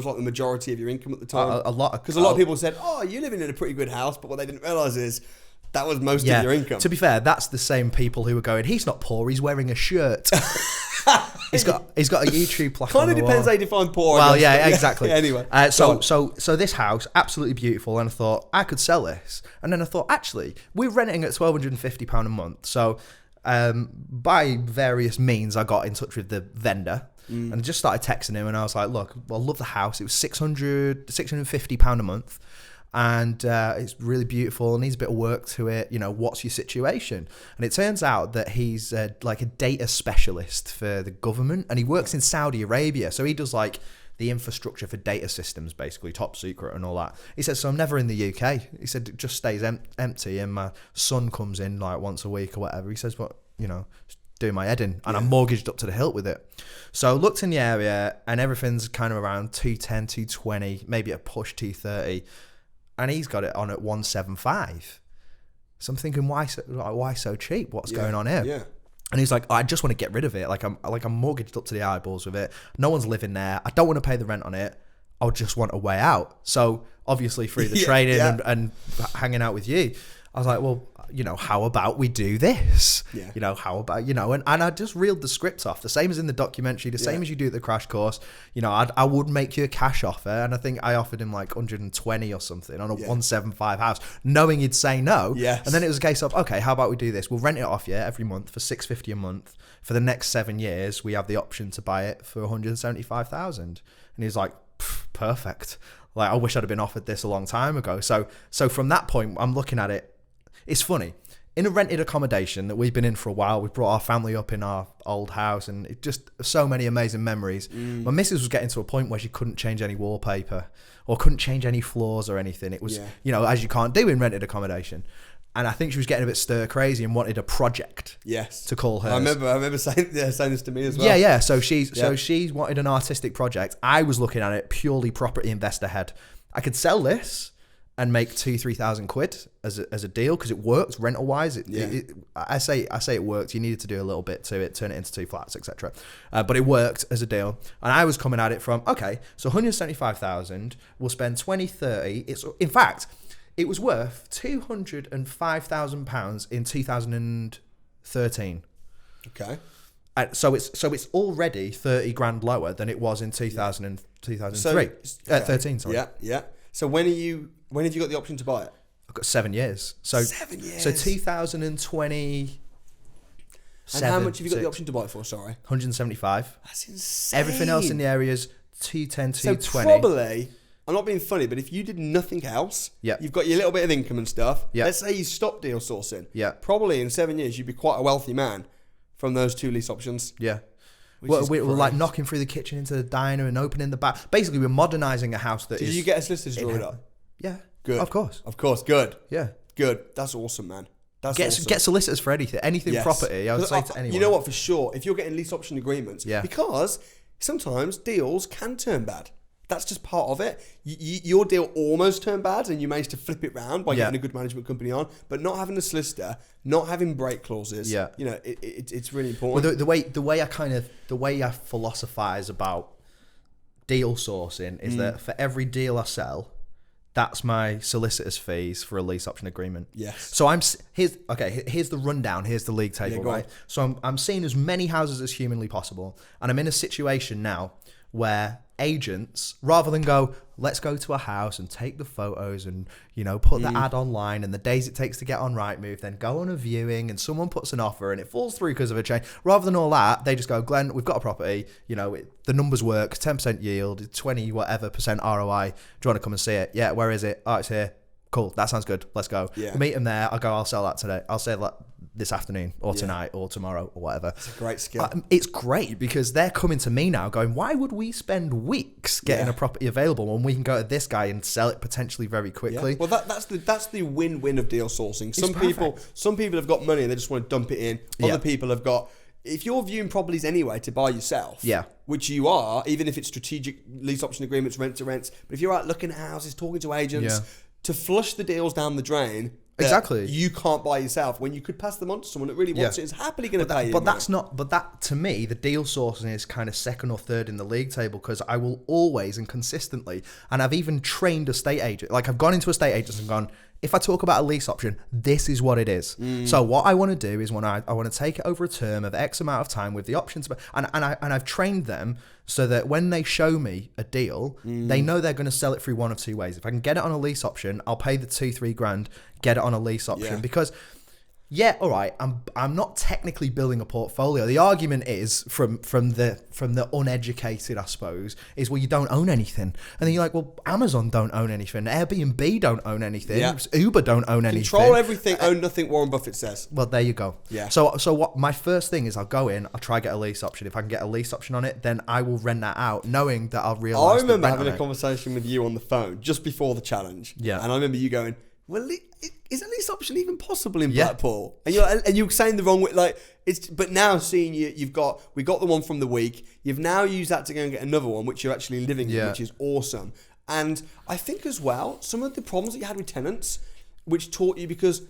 like the majority of your income at the time. A lot, because a lot of people said, "Oh, you're living in a pretty good house," but what they didn't realise is that was most of your income. To be fair, that's the same people who were going, he's not poor, he's wearing a shirt. He's got a YouTube plaque. Kind of depends how you define poor. Well, yeah, exactly. Anyway, so this house, absolutely beautiful, and I thought I could sell this. And then I thought, actually, we're renting at £1,250 a month. So by various means, I got in touch with the vendor and just started texting him. And I was like, look, I love the house. It was £650 a month. And it's really beautiful, needs a bit of work to it. What's your situation? And it turns out that he's like a data specialist for the government, and he works in Saudi Arabia. So he does like the infrastructure for data systems, basically top secret and all that. He said, so I'm never in the UK. He said, it just stays empty, and my son comes in like once a week or whatever. He says, but doing my head in, and I'm mortgaged up to the hilt with it. So I looked in the area, and everything's kind of around 210, 220, maybe a push 230. And he's got it on at 175. So I'm thinking, why so cheap? What's going on here? Yeah. And he's like, I just want to get rid of it. I'm mortgaged up to the eyeballs with it. No one's living there. I don't want to pay the rent on it. I just want a way out. So obviously through the training and hanging out with you, I was like, well, how about we do this? Yeah. How about, and I just reeled the script off, the same as in the documentary, the same as you do at the crash course. I would make you a cash offer. And I think I offered him like 120 or something on a 175 house, knowing he'd say no. Yes. And then it was a case of, okay, how about we do this? We'll rent it off you every month for $650 a month. For the next 7 years, we have the option to buy it for $175,000. And he's like, perfect. Like, I wish I'd have been offered this a long time ago. So from that point, I'm looking at it. It's funny. In a rented accommodation that we've been in for a while, we've brought our family up in our old house, and it just so many amazing memories. My missus was getting to a point where she couldn't change any wallpaper or couldn't change any floors or anything. It was, as you can't do in rented accommodation. And I think she was getting a bit stir crazy and wanted a project. Yes. To call hers. I remember saying this to me as well. Yeah. So she wanted an artistic project. I was looking at it purely property investor head. I could sell this and make 2,000-3,000 quid as a deal, because it worked rental wise. I say it worked. You needed to do a little bit to it, turn it into 2 flats, etc. But it worked as a deal, and I was coming at it from, okay, so 175,000. We'll spend 20, 30. In fact, it was worth £205,000 in 2013. Okay. So it's already 30 grand lower than it was in 2003. 13. Sorry. Yeah. So when have you got the option to buy it? I've got 7 years. So 7 years. So 2020. And how much have you got the option to buy it for? Sorry. 175. That's insane. Everything else in the area is 210, 220. So probably I'm not being funny, but if you did nothing else, Yeah. you've got your little bit of income and stuff. Yeah. Let's say you stopped deal sourcing. Yeah. Probably in 7 years, you'd be quite a wealthy man from those 2 lease options. Yeah. We're like knocking through the kitchen into the diner and opening the back. Basically, we're modernising a house that Did is... you get a solicitor's draw it up? Yeah. Good. Of course. Of course. Good. Yeah. Good. That's awesome, man. That's awesome. Get solicitors for anything Yes. property. I would say to anyone. You know what, for sure, if you're getting lease option agreements, Yeah. because sometimes deals can turn bad. That's just part of it. Your deal almost turned bad and you managed to flip it round by getting a good management company on, but not having a solicitor, not having break clauses, you know, it's really important. Well, the way I philosophize about deal sourcing is that for every deal I sell, that's my solicitor's fees for a lease option agreement. Yes. So here's the rundown. Here's the league table, right? So I'm seeing as many houses as humanly possible, and I'm in a situation now where agents, rather than go, let's go to a house and take the photos and, you know, put the ad online and the days it takes to get on Rightmove, then go on a viewing and someone puts an offer and it falls through because of a change. Rather than all that, they just go, Glenn, we've got a property, you know, the numbers work, 10% yield, 20 whatever percent ROI. Do you want to come and see it? Yeah, where is it? Oh, it's here. Cool, that sounds good. Let's go. Yeah. We'll meet him there. I'll sell that today. I'll sell that this afternoon or tonight or tomorrow or whatever. It's a great skill. It's great because they're coming to me now going, why would we spend weeks getting a property available when we can go to this guy and sell it potentially very quickly? Well, that's the win-win of deal sourcing. Some people have got money and they just want to dump it in. Other people have got... If you're viewing properties anyway to buy yourself, which you are, even if it's strategic lease option agreements, rent to rents, but if you're out looking at houses, talking to agents, to flush the deals down the drain... Exactly. You can't buy yourself when you could pass them on to someone that really wants it, is happily going to pay you. But that to me, the deal sourcing is kind of second or third in the league table because I will always and consistently, and I've even trained estate agents, like I've gone into estate agents and gone, if I talk about a lease option, this is what it is. So what I want to do is when I want to take it over a term of X amount of time with the options, and I've trained them so that when they show me a deal, they know they're going to sell it through one of two ways. If I can get it on a lease option, I'll pay the 2-3 grand, get it on a lease option because... Yeah, all right. I'm not technically building a portfolio. The argument is from the uneducated, I suppose, is well, you don't own anything, and then you're like, well, Amazon don't own anything, Airbnb don't own anything, Uber don't own anything. Control everything, own nothing. Warren Buffett says. Well, there you go. Yeah. So what my first thing is, I'll go in, I'll try get a lease option. If I can get a lease option on it, then I will rent that out, knowing that I'll realize. I remember having a conversation with you on the phone just before the challenge. Yeah. And I remember you going, well, is a lease option even possible in Blackpool? And you're saying the wrong way, like it's. But now seeing we got the one from the week. You've now used that to go and get another one, which you're actually living in, which is awesome. And I think as well, some of the problems that you had with tenants, which taught you because.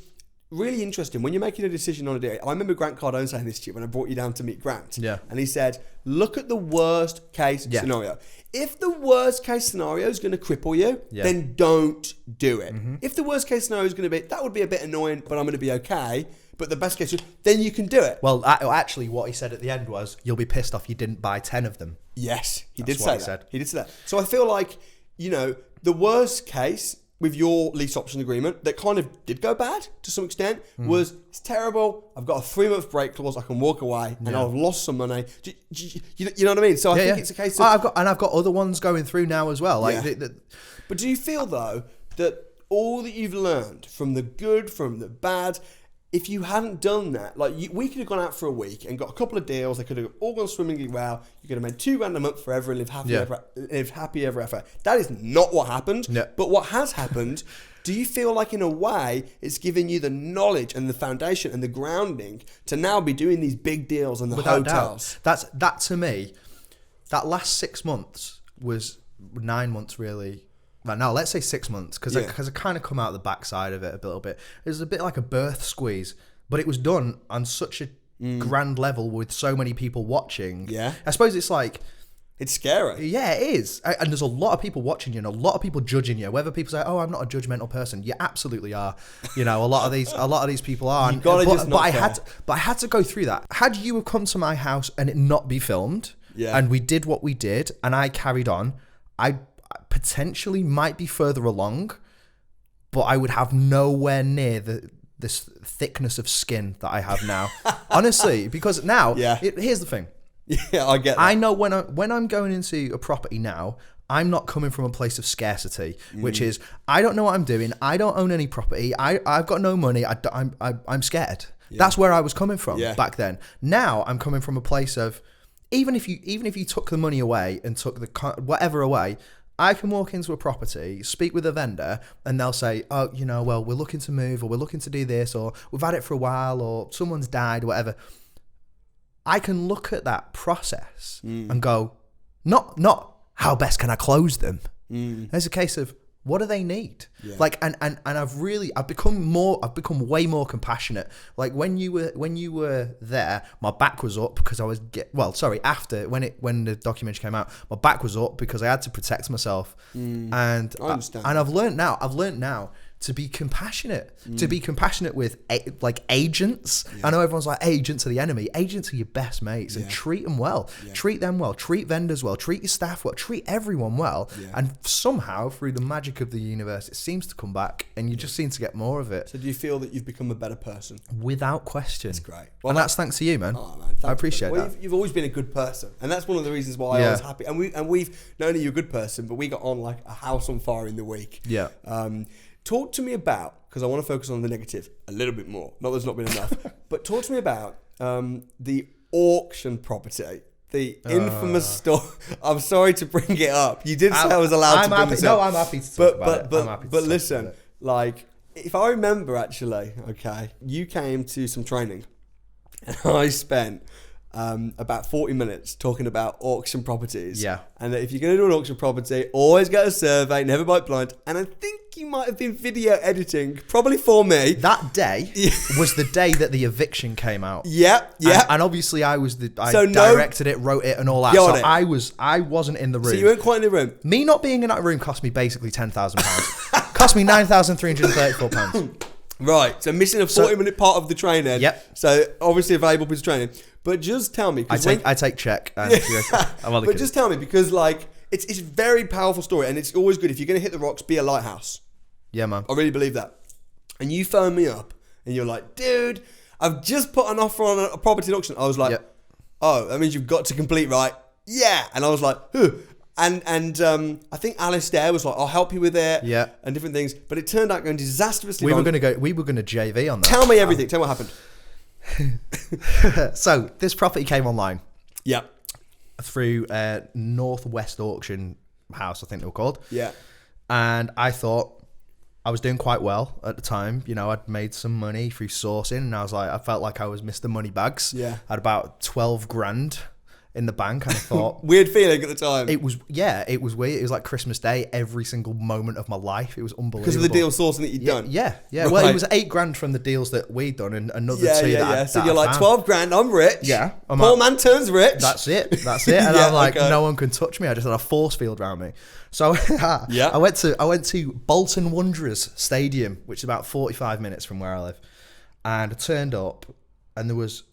Really interesting. When you're making a decision on a deal, I remember Grant Cardone saying this to you when I brought you down to meet Grant. Yeah. And he said, look at the worst case scenario. If the worst case scenario is going to cripple you, then don't do it. If the worst case scenario is going to be, that would be a bit annoying, but I'm going to be okay. But the best case, then you can do it. Well, actually, what he said at the end was, you'll be pissed off you didn't buy 10 of them. Yes, he did say that. He did say that. So I feel like, the worst case with your lease option agreement that kind of did go bad to some extent was it's terrible. I've got a 3-month break clause. I can walk away and I've lost some money. You know what I mean? So I think it's a case of I've got other ones going through now as well. But do you feel though that all that you've learned from the good, from the bad, if you hadn't done that, we could have gone out for a week and got a couple of deals. They could have all gone swimmingly well. You could have made $2 grand a month forever and live happy ever after. That is not what happened. Yeah. But what has happened, do you feel like in a way it's given you the knowledge and the foundation and the grounding to now be doing these big deals and the Without hotels? Doubt. That to me, that last 6 months was 9 months really. Right, no, let's say 6 months because I kind of come out the backside of it a little bit. It was a bit like a birth squeeze, but it was done on such a grand level with so many people watching. Yeah, I suppose it's like it's scary. Yeah, it is, and there's a lot of people watching you and a lot of people judging you. Whether people say, "Oh, I'm not a judgmental person," you absolutely are. A lot of these people are. But I had to go through that. Had you have come to my house and it not be filmed, and we did what we did, and I carried on, I potentially might be further along, but I would have nowhere near this thickness of skin that I have now. Honestly, because now, here's the thing. Yeah, I get that. I know when I'm going into a property now, I'm not coming from a place of scarcity, which is, I don't know what I'm doing. I don't own any property. I've got no money. I'm scared. Yeah. That's where I was coming from back then. Now I'm coming from a place of, even if you took the money away and took the whatever away, I can walk into a property, speak with a vendor, and they'll say, oh, well, we're looking to move, or we're looking to do this, or we've had it for a while, or someone's died, or whatever. I can look at that process and go, not how best can I close them? There's a case of, what do they need? Yeah. Like, and I've become way more compassionate. Like when you were there, my back was up because I was after when the documentary came out, my back was up because I had to protect myself. And I understand. And I've learned now to be compassionate, with agents. Yeah. I know everyone's like, agents are the enemy. Agents are your best mates, and treat them well. Yeah. Treat them well. Treat vendors well. Treat your staff well. Treat everyone well. Yeah. And somehow, through the magic of the universe, it seems to come back, and you just seem to get more of it. So do you feel that you've become a better person? Without question. That's great. Well, and that's thanks to you, man. Oh, man, I appreciate that. You've always been a good person, and that's one of the reasons why I was happy. And we've not only you're a good person, but we got on like a house on fire in the week. Yeah. Talk to me about, because I want to focus on the negative a little bit more. Not that there's not been enough, but talk to me about the auction property, the infamous story. I'm sorry to bring it up. You did say I was allowed to bring this up. No, I'm happy to talk about it. But listen, like, if I remember actually, okay, you came to some training, and I spent about 40 minutes talking about auction properties. Yeah. And that if you're going to do an auction property, always get a survey, never buy blind. And I think you might have been video editing, probably for me. That day was the day that the eviction came out. Yeah. And obviously I directed it, wrote it, and all that. So I wasn't in the room. So you weren't quite in the room. Me not being in that room cost me basically £10,000. Cost me £9,334. Right, so missing a 40-minute part of the training. Yep. So obviously a valuable piece of training. But just tell me. I take check. And but just tell me, because like it's a very powerful story, and it's always good if you're going to hit the rocks, be a lighthouse. Yeah, man. I really believe that. And you phone me up, and you're like, dude, I've just put an offer on a property auction. I was like, oh, that means you've got to complete, right? Yeah. And I was like, who? And I think Alistair was like, I'll help you with it. Yeah. And different things. But it turned out going disastrously wrong. We were going to JV on that. Tell me everything. Tell me what happened. So this property came online. Yeah. Through Northwest Auction House, I think they were called. Yeah. And I thought I was doing quite well at the time. I'd made some money through sourcing, and I felt like I was Mr. Moneybags. Yeah. I had about 12 grand in the bank, and I thought weird feeling at the time. It was weird. It was like Christmas Day every single moment of my life. It was unbelievable because of the deal sourcing that you'd done. Yeah. Right. Well, it was 8 grand from the deals that we'd done, and another 2 that so you're like 12 grand. I'm rich. Yeah, poor man turns rich. That's it. And I'm like, no one can touch me. I just had a force field around me. So I went to Bolton Wanderers Stadium, which is about 45 minutes from where I live, and I turned up, and there was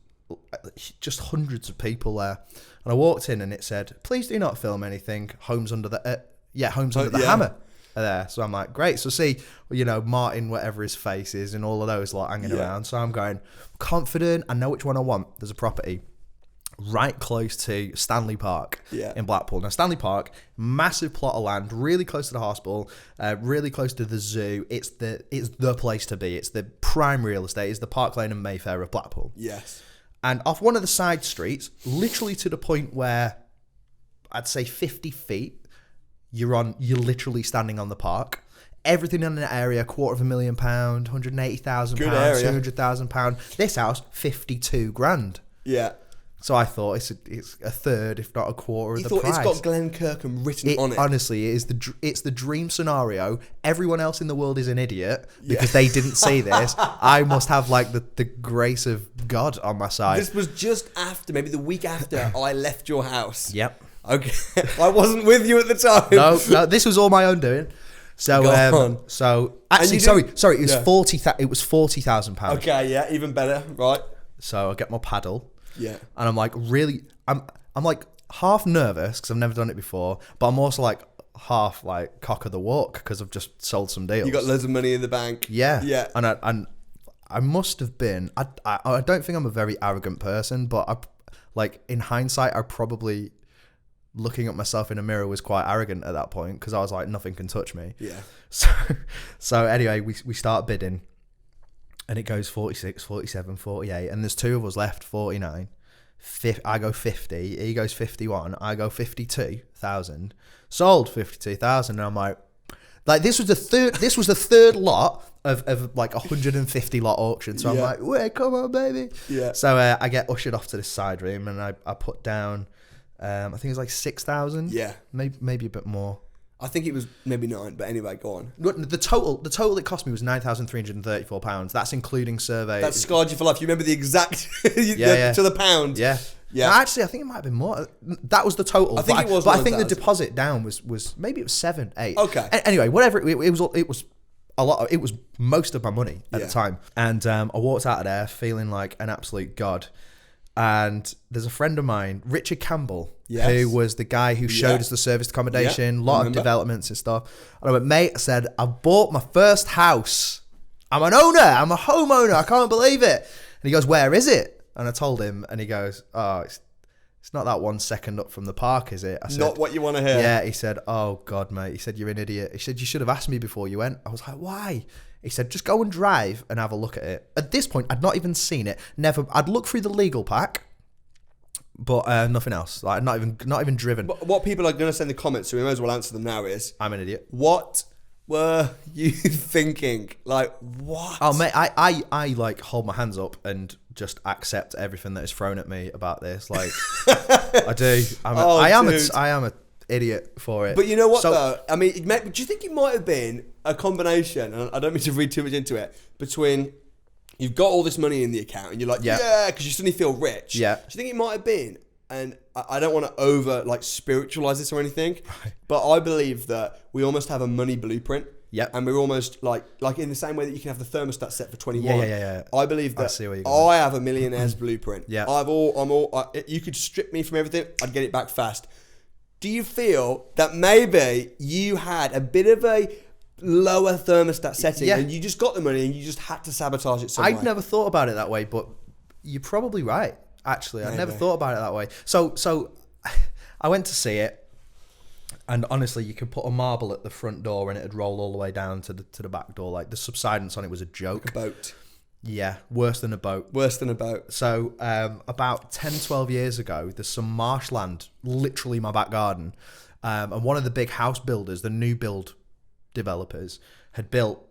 just hundreds of people there. And I walked in, and it said, please do not film anything. Homes under the hammer are there. So I'm like, great. So see, Martin, whatever his face is, and all of those like hanging around. So I'm going, confident. I know which one I want. There's a property right close to Stanley Park in Blackpool. Now, Stanley Park, massive plot of land, really close to the hospital, really close to the zoo. It's the place to be. It's the prime real estate. It's the Park Lane and Mayfair of Blackpool. Yes. And off one of the side streets, literally to the point where I'd say 50 feet, you're literally standing on the park. Everything in the area, £250,000, £180,000, £200,000. This house, 52 grand. Yeah. So I thought it's a third, if not a quarter of the price. It's got Glen Kirkham written on it. Honestly, it's the dream scenario. Everyone else in the world is an idiot because they didn't see this. I must have like the grace of God on my side. This was just after, maybe the week after I left your house. Yep. Okay. I wasn't with you at the time. No, this was all my own doing. So, actually, sorry, it was £40,000. Okay, yeah, even better, right? So I get my paddle. Yeah. And I'm like, really, I'm like half nervous because I've never done it before, but I'm also like half like cock of the walk because I've just sold some deals. You got loads of money in the bank. Yeah. Yeah. And I must have been, I don't think I'm a very arrogant person, but like in hindsight, I probably looking at myself in a mirror was quite arrogant at that point because I was like, nothing can touch me. Yeah. So anyway, we start bidding and it goes 46, 47, 48 and there's two of us left, 49. I go 50, he goes 51, I go 52,000. Sold 52,000 and I'm like this was the third lot of like 150 lot auction. So I'm like, wait, come on, baby. Yeah. So I get ushered off to this side room and I put down, I think it was like 6,000. Yeah. Maybe a bit more. I think it was maybe 9, but anyway, go on. The total it cost me was £9,334. That's including survey. That scarred you for life. You remember the exact to the pound. Yeah. Yeah. No, actually, I think it might have been more. That was the total. I think it was. But I think the deposit down was maybe it was 7, 8. Okay. Anyway, whatever. It was a lot. It was most of my money at the time. And I walked out of there feeling like an absolute god. And there's a friend of mine, Richard Campbell, who was the guy who showed us the serviced accommodation, a lot of developments and stuff. And I went, mate, I said, I bought my first house. I'm an owner. I'm a homeowner. I can't believe it. And he goes, where is it? And I told him, and he goes, oh, it's not that 1 second up from the park, is it? I said, not what you want to hear. Yeah, he said, oh, God, mate. He said, you're an idiot. He said, you should have asked me before you went. I was like, why? He said, just go and drive and have a look at it. At this point, I'd not even seen it. I'd looked through the legal pack, but nothing else. Like, not even driven. But what people are going to say in the comments, so we may as well answer them now, is... I'm an idiot. What were you thinking? Like, what? Oh, mate, I like hold my hands up and just accept everything that is thrown at me about this. Like, I do. I am an idiot for it. But you know what, though? I mean, do you think it might have been a combination, and I don't mean to read too much into it, between you've got all this money in the account and you're like, because you suddenly feel rich. Yeah. Do you think it might have been, and I don't want to over spiritualize this or anything, but I believe that we almost have a money blueprint. Yeah. And we're almost like in the same way that you can have the thermostat set for 21. Yeah. I believe that I have a millionaire's blueprint. Yeah. You could strip me from everything, I'd get it back fast. Do you feel that maybe you had a bit of a lower thermostat setting and you just got the money and you just had to sabotage it somewhere? I'd never thought about it that way, but you're probably right. Actually, I never thought about it that way. So I went to see it. And honestly, you could put a marble at the front door and it'd roll all the way down to the back door. Like, the subsidence on it was a joke. Like a boat. Yeah, worse than a boat. Worse than a boat. So about 10, 12 years ago, there's some marshland, literally my back garden. And one of the big house builders, the new build developers, had built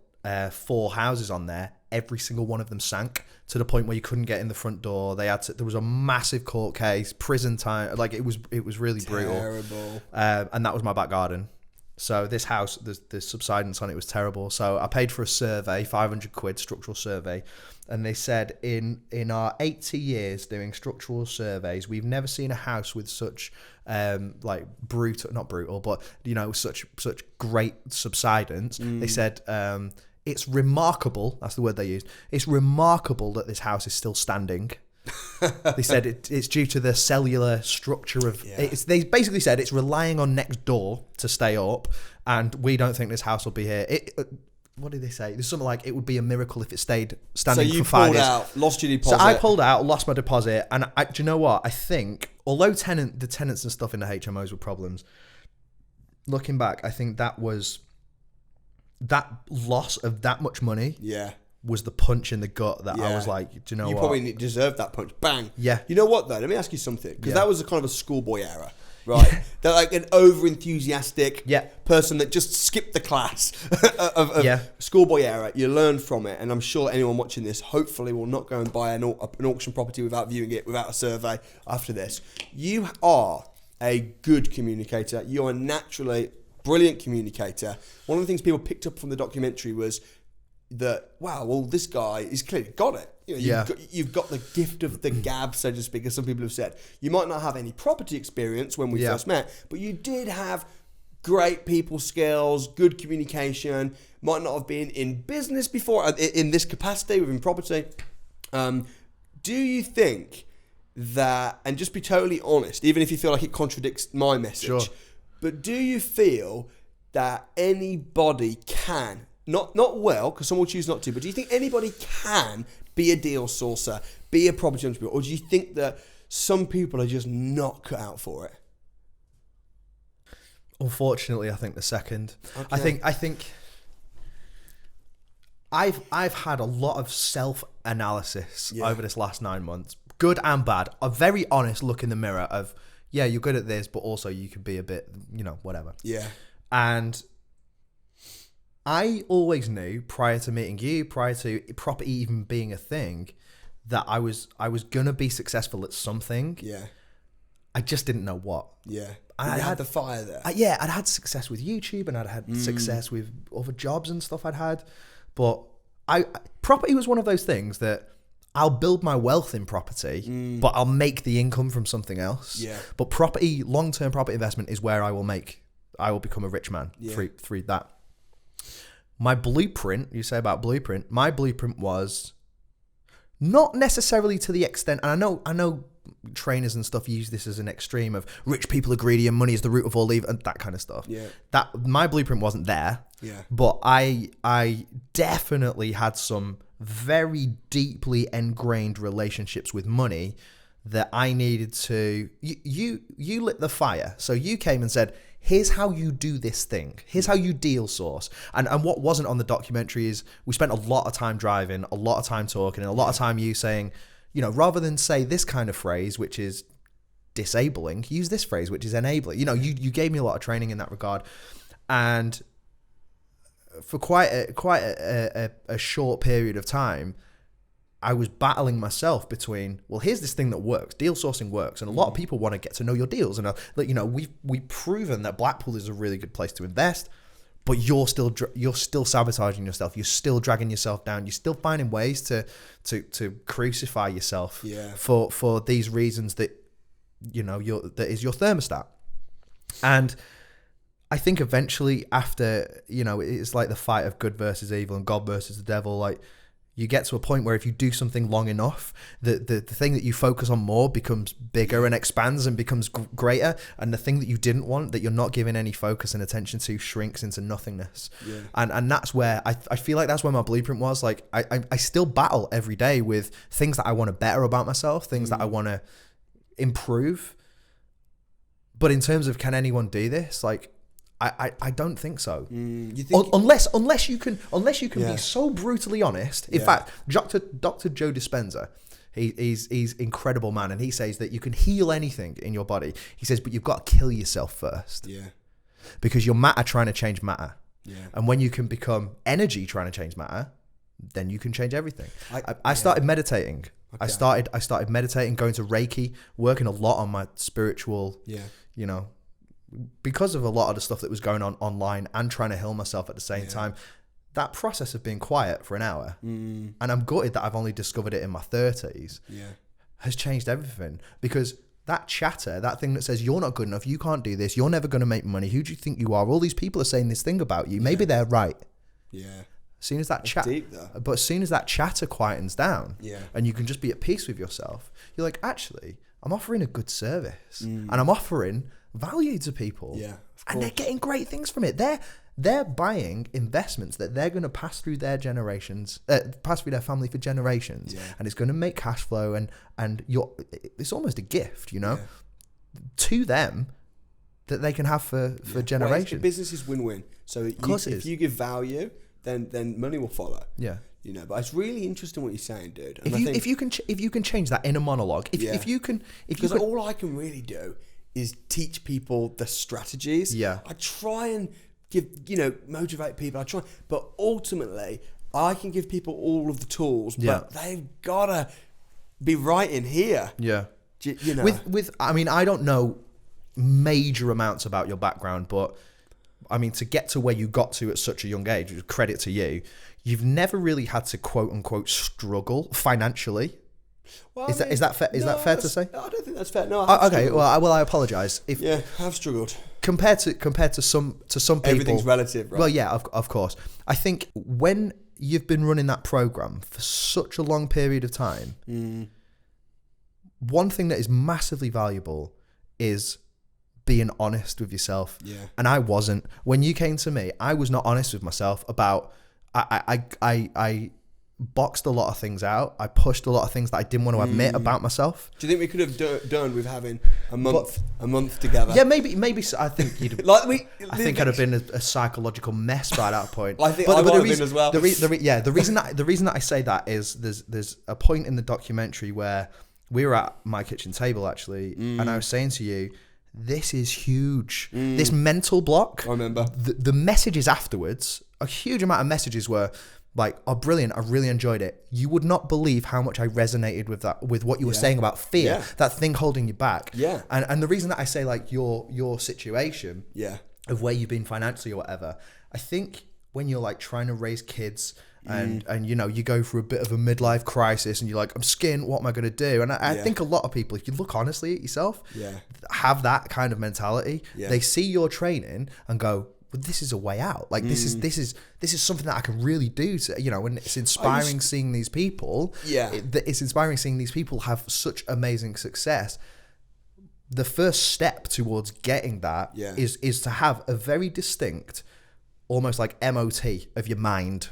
4 houses on there. Every single one of them sank to the point where you couldn't get in the front door. There was a massive court case, prison time. Like, it was really brutal. Terrible. And that was my back garden. So this house, the subsidence on it was terrible. So I paid for a survey, 500 quid structural survey. And they said in our 80 years doing structural surveys, we've never seen a house with such not brutal, but such great subsidence. They said it's remarkable. That's the word they used. It's remarkable that this house is still standing. They said it's due to the cellular structure of it. They basically said it's relying on next door to stay up, and we don't think this house will be here. What did they say? There's something like, it would be a miracle if it stayed standing for 5 years. So you pulled out, lost your deposit. So I pulled out, lost my deposit, and do you know what? I think, although the tenants and stuff in the HMOs were problems, looking back, I think that loss of that much money was the punch in the gut that I was like, do you know what? You probably deserved that punch. Bang. Yeah. You know what, though? Let me ask you something. Because that was a kind of a schoolboy era, right? They're like an over-enthusiastic person that just skipped the class of schoolboy era. You learn from it. And I'm sure anyone watching this hopefully will not go and buy an auction property without viewing it, without a survey after this. You are a good communicator. You're a naturally brilliant communicator. One of the things people picked up from the documentary was that, wow, well, this guy, he's clearly got it. You've got the gift of the gab, so to speak, as some people have said. You might not have any property experience when we first met, but you did have great people skills, good communication, might not have been in business before, in this capacity within property. Do you think that, and just be totally honest, even if you feel like it contradicts my message, but do you feel that anybody can, not well, because some will choose not to, but do you think anybody can be a deal sourcer, be a property entrepreneur, or do you think that some people are just not cut out for it? Unfortunately, I think the second. Okay. I think I've had a lot of self-analysis over this last 9 months, good and bad. A very honest look in the mirror of, yeah, you're good at this, but also you could be a bit, whatever. Yeah. And I always knew prior to meeting you, prior to property even being a thing, that I was gonna be successful at something. Yeah. I just didn't know what. Yeah. I had the fire there. I'd had success with YouTube and I'd had success with other jobs and stuff I'd had. But property was one of those things that I'll build my wealth in property, but I'll make the income from something else. Yeah. But long-term property investment is where I will become a rich man through that. My blueprint, you say about blueprint, my blueprint was not necessarily to the extent, and I know trainers and stuff use this as an extreme of rich people are greedy and money is the root of all evil and that kind of stuff. Yeah. That my blueprint wasn't there. Yeah. But I definitely had some very deeply ingrained relationships with money that I needed to. You lit the fire. So you came and said, here's how you do this thing. Here's how you deal source. And what wasn't on the documentary is we spent a lot of time driving, a lot of time talking, and a lot of time you saying, rather than say this kind of phrase, which is disabling, use this phrase, which is enabling. You gave me a lot of training in that regard. And for quite a short period of time, I was battling myself between, well, here's this thing that works. Deal sourcing works. And a lot of people want to get to know your deals. And, we've proven that Blackpool is a really good place to invest, but you're still sabotaging yourself. You're still dragging yourself down. You're still finding ways to crucify yourself for these reasons that, that is your thermostat. And I think eventually after, it's like the fight of good versus evil and God versus the devil, like, you get to a point where if you do something long enough, the thing that you focus on more becomes bigger and expands and becomes greater. And the thing that you didn't want, that you're not giving any focus and attention to, shrinks into nothingness. Yeah. And that's where I feel like that's where my blueprint was. Like, I still battle every day with things that I want to better about myself, things that I want to improve. But in terms of can anyone do this? Like, I don't think so. You think unless you can be so brutally honest. In fact, Dr. Joe Dispenza, he's incredible man, and he says that you can heal anything in your body. He says, but you've got to kill yourself first. Yeah. Because you're matter trying to change matter. Yeah. And when you can become energy trying to change matter, then you can change everything. I started meditating. Okay. I started meditating, going to Reiki, working a lot on my spiritual. Yeah. Because of a lot of the stuff that was going on online and trying to heal myself at the same time, that process of being quiet for an hour, and I'm gutted that I've only discovered it in my 30s, has changed everything. Because that chatter, that thing that says you're not good enough, you can't do this, you're never going to make money, who do you think you are? All these people are saying this thing about you. Maybe they're right. Yeah. As soon as that as soon as that chatter quietens down, and you can just be at peace with yourself, you're like, actually, I'm offering a good service, and I'm offering value to people, and they're getting great things from it. They're buying investments that they're going to pass through their generations, pass through their family for generations, and it's going to make cash flow, and it's almost a gift, to them that they can have for generations. Well, business is win-win. So if you give value, then money will follow. Yeah. But it's really interesting what you're saying, dude. And if you can change that inner monologue, because all I can really do is teach people the strategies. Yeah. I try and motivate people. But ultimately I can give people all of the tools, but they've gotta be right in here. Yeah. I mean, I don't know major amounts about your background, but I mean, to get to where you got to at such a young age, credit to you. You've never really had to quote unquote struggle financially. Well, is that fair? Is that fair to say? I don't think that's fair. No. Okay. Well, I apologise. I've struggled compared to some people. Everything's relative, right? Well, yeah, of course. I think when you've been running that program for such a long period of time, one thing that is massively valuable is being honest with yourself. Yeah. And I wasn't. When you came to me, I was not honest with myself about. I boxed a lot of things out. I pushed a lot of things that I didn't want to admit about myself. Do you think we could have done with having a month together? Yeah, maybe. I think you'd. I think I'd have been a psychological mess by that point. I think I might have been as well. The reason that I say that is there's a point in the documentary where we were at my kitchen table actually, and I was saying to you, this is huge. This mental block. I remember the messages afterwards. A huge amount of messages were like, "Oh, brilliant! I really enjoyed it." You would not believe how much I resonated with that, with what you were saying about fear, that thing holding you back. Yeah. And the reason that I say like your situation, of where you've been financially or whatever, I think when you're like trying to raise kids. And you know, you go through a bit of a midlife crisis and you're like, I'm skinned, what am I going to do? And I think a lot of people, if you look honestly at yourself, have that kind of mentality. They see your training and go, well, this is a way out. Like this is something that I can really do to, you know, and it's inspiring seeing these people. It's inspiring seeing these people have such amazing success. The first step towards getting that is to have a very distinct, almost like MOT of your mind,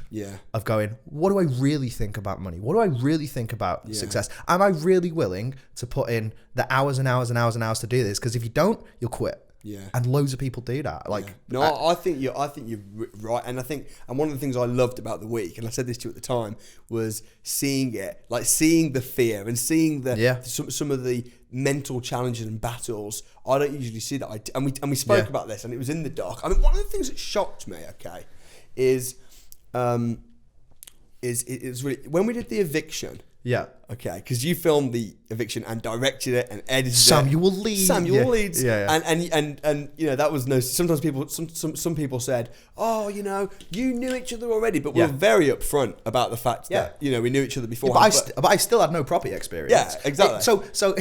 of going, what do I really think about money? What do I really think about success? Am I really willing to put in the hours and hours and hours and hours to do this? Because if you don't, you'll quit. And loads of people do that. Like, no, I think you're right. And and one of the things I loved about the week, and I said this to you at the time, was seeing it, like seeing the fear and seeing some of the mental challenges and battles. I don't usually see that. And we spoke about this, and it was in the doc. I mean, one of the things that shocked me, is really when we did the eviction. Okay, because you filmed the eviction and directed it and edited Samuel Leeds. And you know, that was no. Sometimes some people said, oh, you know, you knew each other already, but we were very upfront about the fact that, you know, we knew each other before. But I still had no property experience. Yeah, exactly. So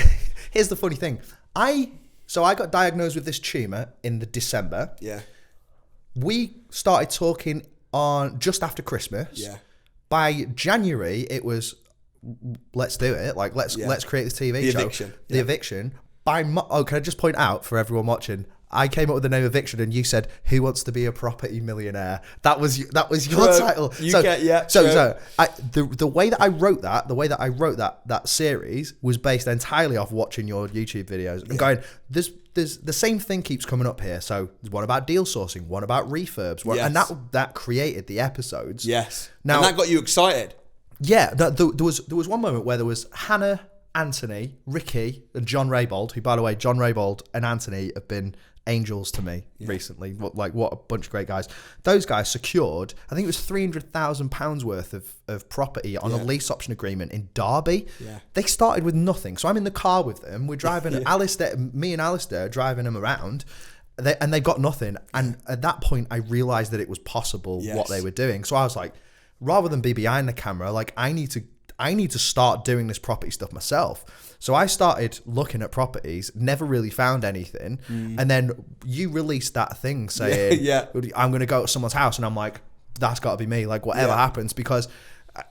here's the funny thing. I got diagnosed with this tumor in the December. We started talking on just after Christmas. By January, it was, let's do it. Like, let's create this TV show. Eviction. The eviction. Can I just point out for everyone watching, I came up with the name Eviction, and you said, "Who wants to be a property millionaire?" That was your title. The way that I wrote that series was based entirely off watching your YouTube videos and going, there's the same thing keeps coming up here. So there's one about deal sourcing, one about refurbs, and that created the episodes. Now, and that got you excited. Yeah, there was one moment where there was Hannah, Anthony, Ricky, and John Raybould, who, by the way, John Raybould and Anthony have been angels to me recently. What a bunch of great guys. Those guys secured, I think it was £300,000 worth of property on a lease option agreement in Derby. They started with nothing. So I'm in the car with them. We're driving, me and Alistair are driving them around. They got nothing. And at that point, I realised that it was possible what they were doing. So I was like, rather than be behind the camera, like I need to start doing this property stuff myself. So I started looking at properties, never really found anything. And then you released that thing saying, I'm going to go to someone's house. And I'm like, that's got to be me. Like whatever happens, because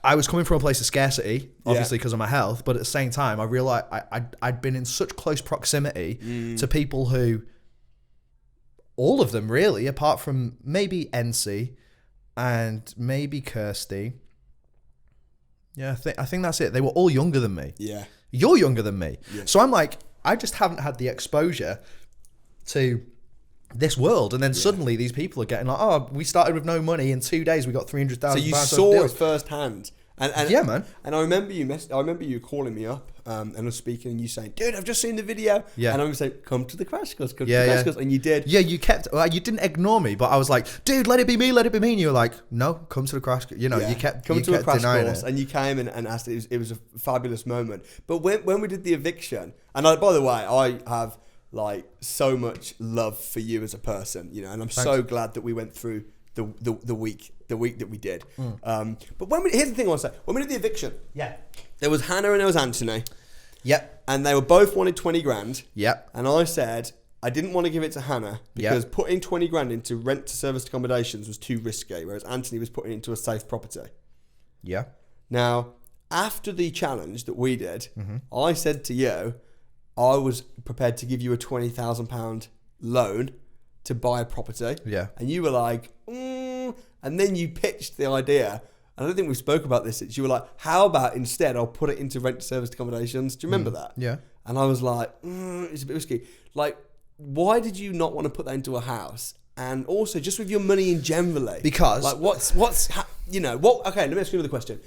I was coming from a place of scarcity, obviously because of my health. But at the same time, I realized I'd been in such close proximity to people who, all of them really, apart from maybe NC and maybe Kirsty. Yeah, I think that's it. They were all younger than me. You're younger than me. So I'm like, I just haven't had the exposure to this world. And then suddenly these people are getting like, oh, we started with no money. In 2 days, we got £300,000. So you saw it firsthand. And yeah, man. And I remember you calling me up and I was speaking and you saying, dude, I've just seen the video. And I was saying, come to the crash course, and you did. Yeah, you didn't ignore me, but I was like, dude, let it be me. And you were like, no, come to the crash course. You know, you kept a crash course. And you came and asked. It was a fabulous moment. But when we did the eviction, and by the way, I have like so much love for you as a person, you know, and I'm so glad that we went through the week that we did. But here's the thing I want to say. When we did the eviction, there was Hannah and there was Anthony. And they were both wanted 20 grand. And I said I didn't want to give it to Hannah because putting 20 grand into rent to serviced accommodations was too risky, whereas Anthony was putting it into a safe property. Now, after the challenge that we did, I said to you, I was prepared to give you a £20,000 loan to buy a property. And you were like, and then you pitched the idea and I don't think we spoke about this. You were like, how about instead I'll put it into rent serviced accommodations? Do you remember that? Yeah. And I was like, it's a bit risky. Like, why did you not want to put that into a house? And also, just with your money in generally. Because... Like, okay, let me ask you another question.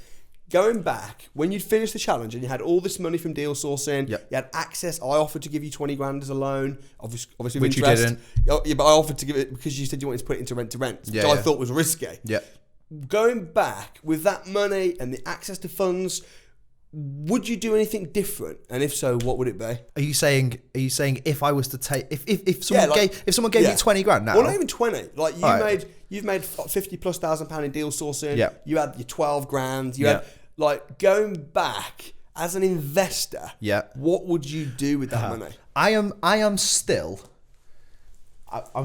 Going back, when you'd finished the challenge and you had all this money from deal sourcing, you had access, I offered to give you 20 grand as a loan, obviously with Which interest. you didn't. Yeah, but I offered to give it because you said you wanted to put it into rent, which I thought was risky. Yeah. Going back, with that money and the access to funds, would you do anything different? And if so, what would it be? Are you saying if I was to take if someone gave me 20 grand now? Well, not even 20. Like you've made 50,000+ pound in deal sourcing. Yeah. You had your 12 grand. You had, like, going back as an investor. Yeah. What would you do with that money? I'm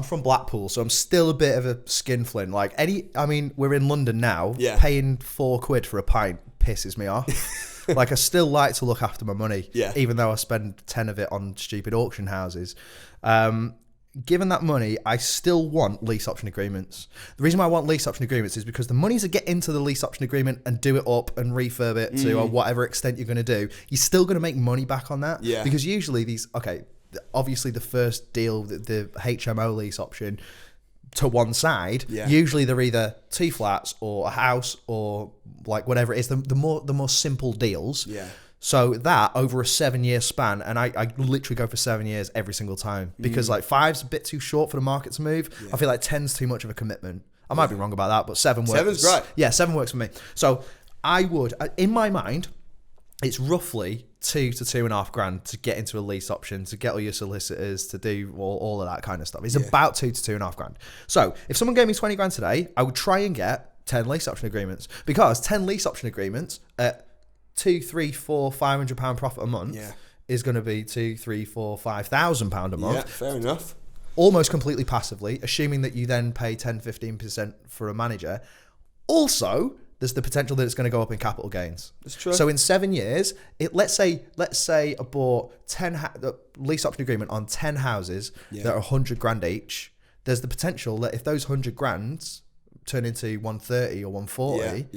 from Blackpool, so I'm still a bit of a skinflint. Like we're in London now. Yeah. Paying £4 for a pint pisses me off. Like, I still like to look after my money, even though I spend 10 of it on stupid auction houses. Given that money, I still want lease option agreements. The reason why I want lease option agreements is because the money to get into the lease option agreement and do it up and refurb it to whatever extent you're going to do, you're still going to make money back on that. Yeah. Because usually obviously the first deal, the HMO lease option, to one side, usually they're either 2 flats or a house or like whatever it is, the more simple deals. Yeah. So that over a 7-year span, and I literally go for 7 years every single time because like 5's a bit too short for the market to move. Yeah. I feel like 10's too much of a commitment. I might be wrong about that, but 7 works. 7's great. Yeah, 7 works for me. So I would, in my mind, it's roughly 2 to 2.5 grand to get into a lease option, to get all your solicitors, to do all of that kind of stuff. It's about 2 to 2.5 grand. So if someone gave me 20 grand today, I would try and get 10 lease option agreements, because 10 lease option agreements at 2, 3, 4, £500 profit a month is going to be 2, 3, 4, £5,000 a month. Yeah, fair enough. Almost completely passively, assuming that you then pay 10, 15% for a manager. Also, there's the potential that it's going to go up in capital gains. That's true. So in 7 years, let's say I bought lease option agreement on 10 houses that are 100 grand each. There's the potential that if those 100 grand turn into 130 or 140,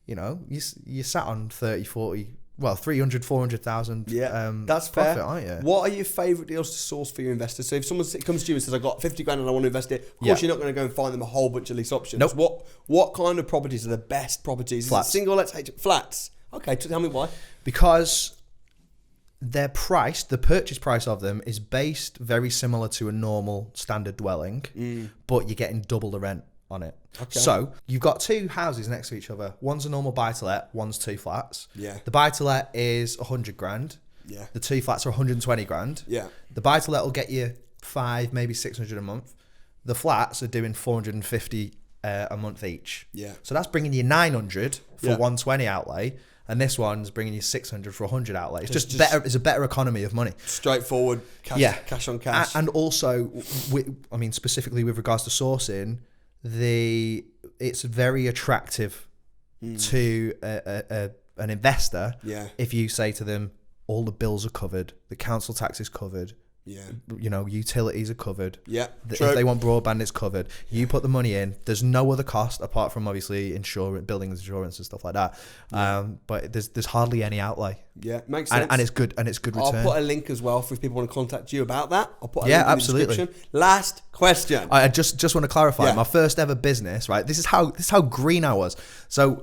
you know, you sat on 30, 40, well, 300, 400,000. That's fair. Profit, aren't you? What are your favourite deals to source for your investors? So if someone comes to you and says, I've got 50 grand and I want to invest it, of course you're not going to go and find them a whole bunch of lease options. Nope. What kind of properties are the best properties? Flats. Is it single, flats? Okay, tell me why. Because their price, the purchase price of them, is based very similar to a normal standard dwelling, but you're getting double the rent on it. Okay. So you've got 2 houses next to each other. One's a normal buy-to-let, one's 2 flats. Yeah. The buy-to-let is 100 grand. Yeah. The 2 flats are 120 grand. Yeah. The buy-to-let will get you 5, maybe 600 a month. The flats are doing 450 a month each. Yeah. So that's bringing you 900 for 120 outlay. And this one's bringing you 600 for 100 outlay. It's just better. It's a better economy of money. Straightforward. Cash on cash. And also, specifically with regards to sourcing, it's very attractive to an investor if you say to them, all the bills are covered, the council tax is covered, you know, utilities are covered. If they want broadband, it's covered. You put the money in. There's no other cost apart from obviously insurance, building insurance and stuff like that. But there's hardly any outlay. Yeah, makes sense. And it's good. And it's good return. I'll put a link as well for if people want to contact you about that. I'll put a link absolutely. in the description. Last question. I just want to clarify. My first ever business, right? This is how green I was. So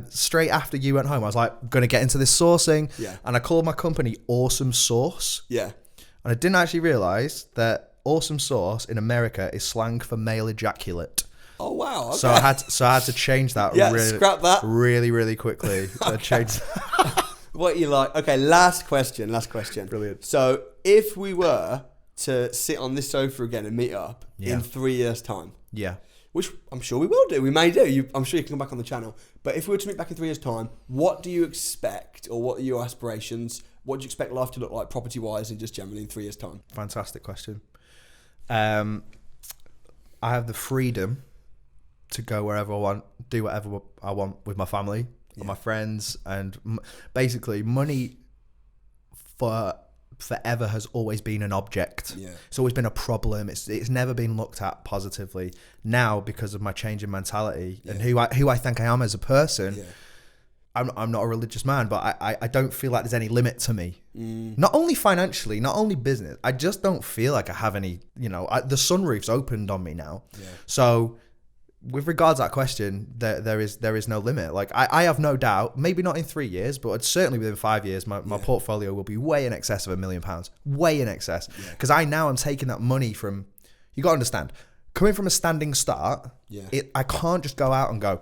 straight after you went home, I was like, going to get into this sourcing. And I called my company Awesome Source. And I didn't actually realise that awesome sauce in America is slang for male ejaculate. Oh wow! Okay. So I had to change that. Scrap that really quickly. So I changed. What you like? Okay, last question. Brilliant. So if we were to sit on this sofa again and meet up in 3 years' time, which I'm sure we will do. We may do. I'm sure you can come back on the channel. But if we were to meet back in 3 years' time, what do you expect, or what are your aspirations? What do you expect life to look like property-wise and just generally in 3 years' time? Fantastic question. I have the freedom to go wherever I want, do whatever I want with my family, and my friends, and basically money for forever has always been an object. Yeah. It's always been a problem. It's never been looked at positively. Now, because of my change in mentality and who I think I am as a person, I'm not a religious man, but I don't feel like there's any limit to me. Not only financially, not only business. I just don't feel like I have any, the sunroof's opened on me now. Yeah. So with regards to that question, there is no limit. Like I have no doubt, maybe not in 3 years, but certainly within 5 years, my portfolio will be way in excess of £1 million, way in excess. Because I now am taking that money from, you got to understand, coming from a standing start, I can't just go out and go,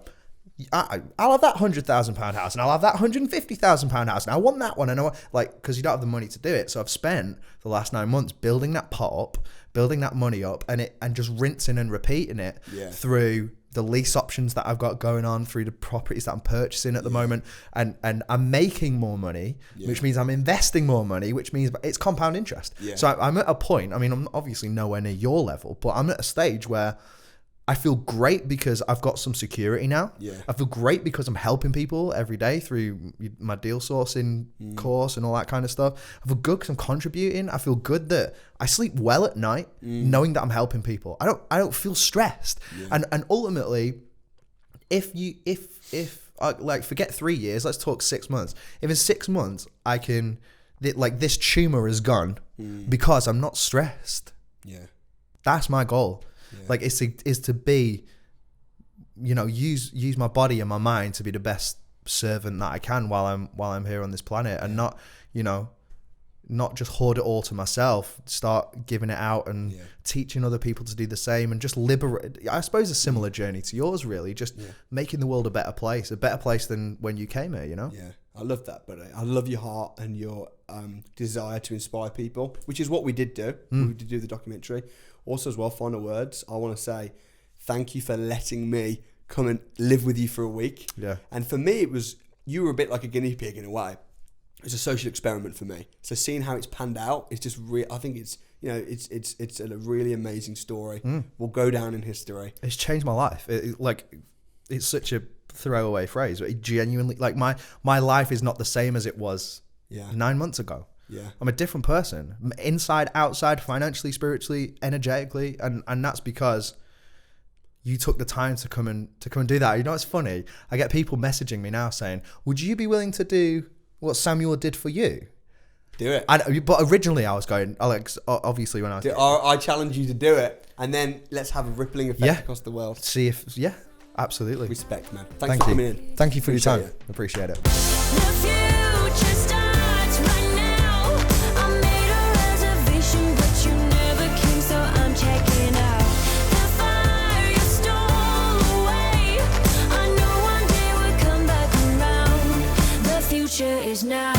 I'll have that £100,000 house and I'll have that £150,000 house and I want that one, and because you don't have the money to do it. So I've spent the last 9 months building that pot up, building that money up, and just rinsing and repeating it through the lease options that I've got going on, through the properties that I'm purchasing at the moment, and I'm making more money, which means I'm investing more money, which means it's compound interest. So I'm at a point, I mean, I'm obviously nowhere near your level, but I'm at a stage where I feel great because I've got some security now. I feel great because I'm helping people every day through my deal sourcing course and all that kind of stuff. I feel good because I'm contributing. I feel good that I sleep well at night knowing that I'm helping people. I don't feel stressed. And ultimately, if forget 3 years, let's talk 6 months. If in 6 months I can, this tumor is gone because I'm not stressed. That's my goal. Like is to be, use my body and my mind to be the best servant that I can while I'm here on this planet, and not just hoard it all to myself. Start giving it out and teaching other people to do the same, and just liberate. I suppose a similar journey to yours, really. Just making the world a better place than when you came here. Yeah, I love that, buddy. I love your heart and your desire to inspire people, which is what we did do. We did do the documentary. Also, as well, final words, I want to say thank you for letting me come and live with you for a week. And for me, you were a bit like a guinea pig in a way. It's a social experiment for me. So seeing how it's panned out is just I think it's it's a really amazing story. Will go down in history. It's changed my life. It's such a throwaway phrase, but it genuinely, my life is not the same as it was 9 months ago. I'm a different person, inside, outside, financially, spiritually, energetically, and that's because you took the time to come and do that. It's funny. I get people messaging me now saying, "Would you be willing to do what Samuel did for you?" Do it. But originally I was going, Alex. Obviously, when I challenge you to do it, and then let's have a rippling effect across the world. See if absolutely. Respect, man. Thanks for coming in. Thank you for your time. Appreciate it. Is now.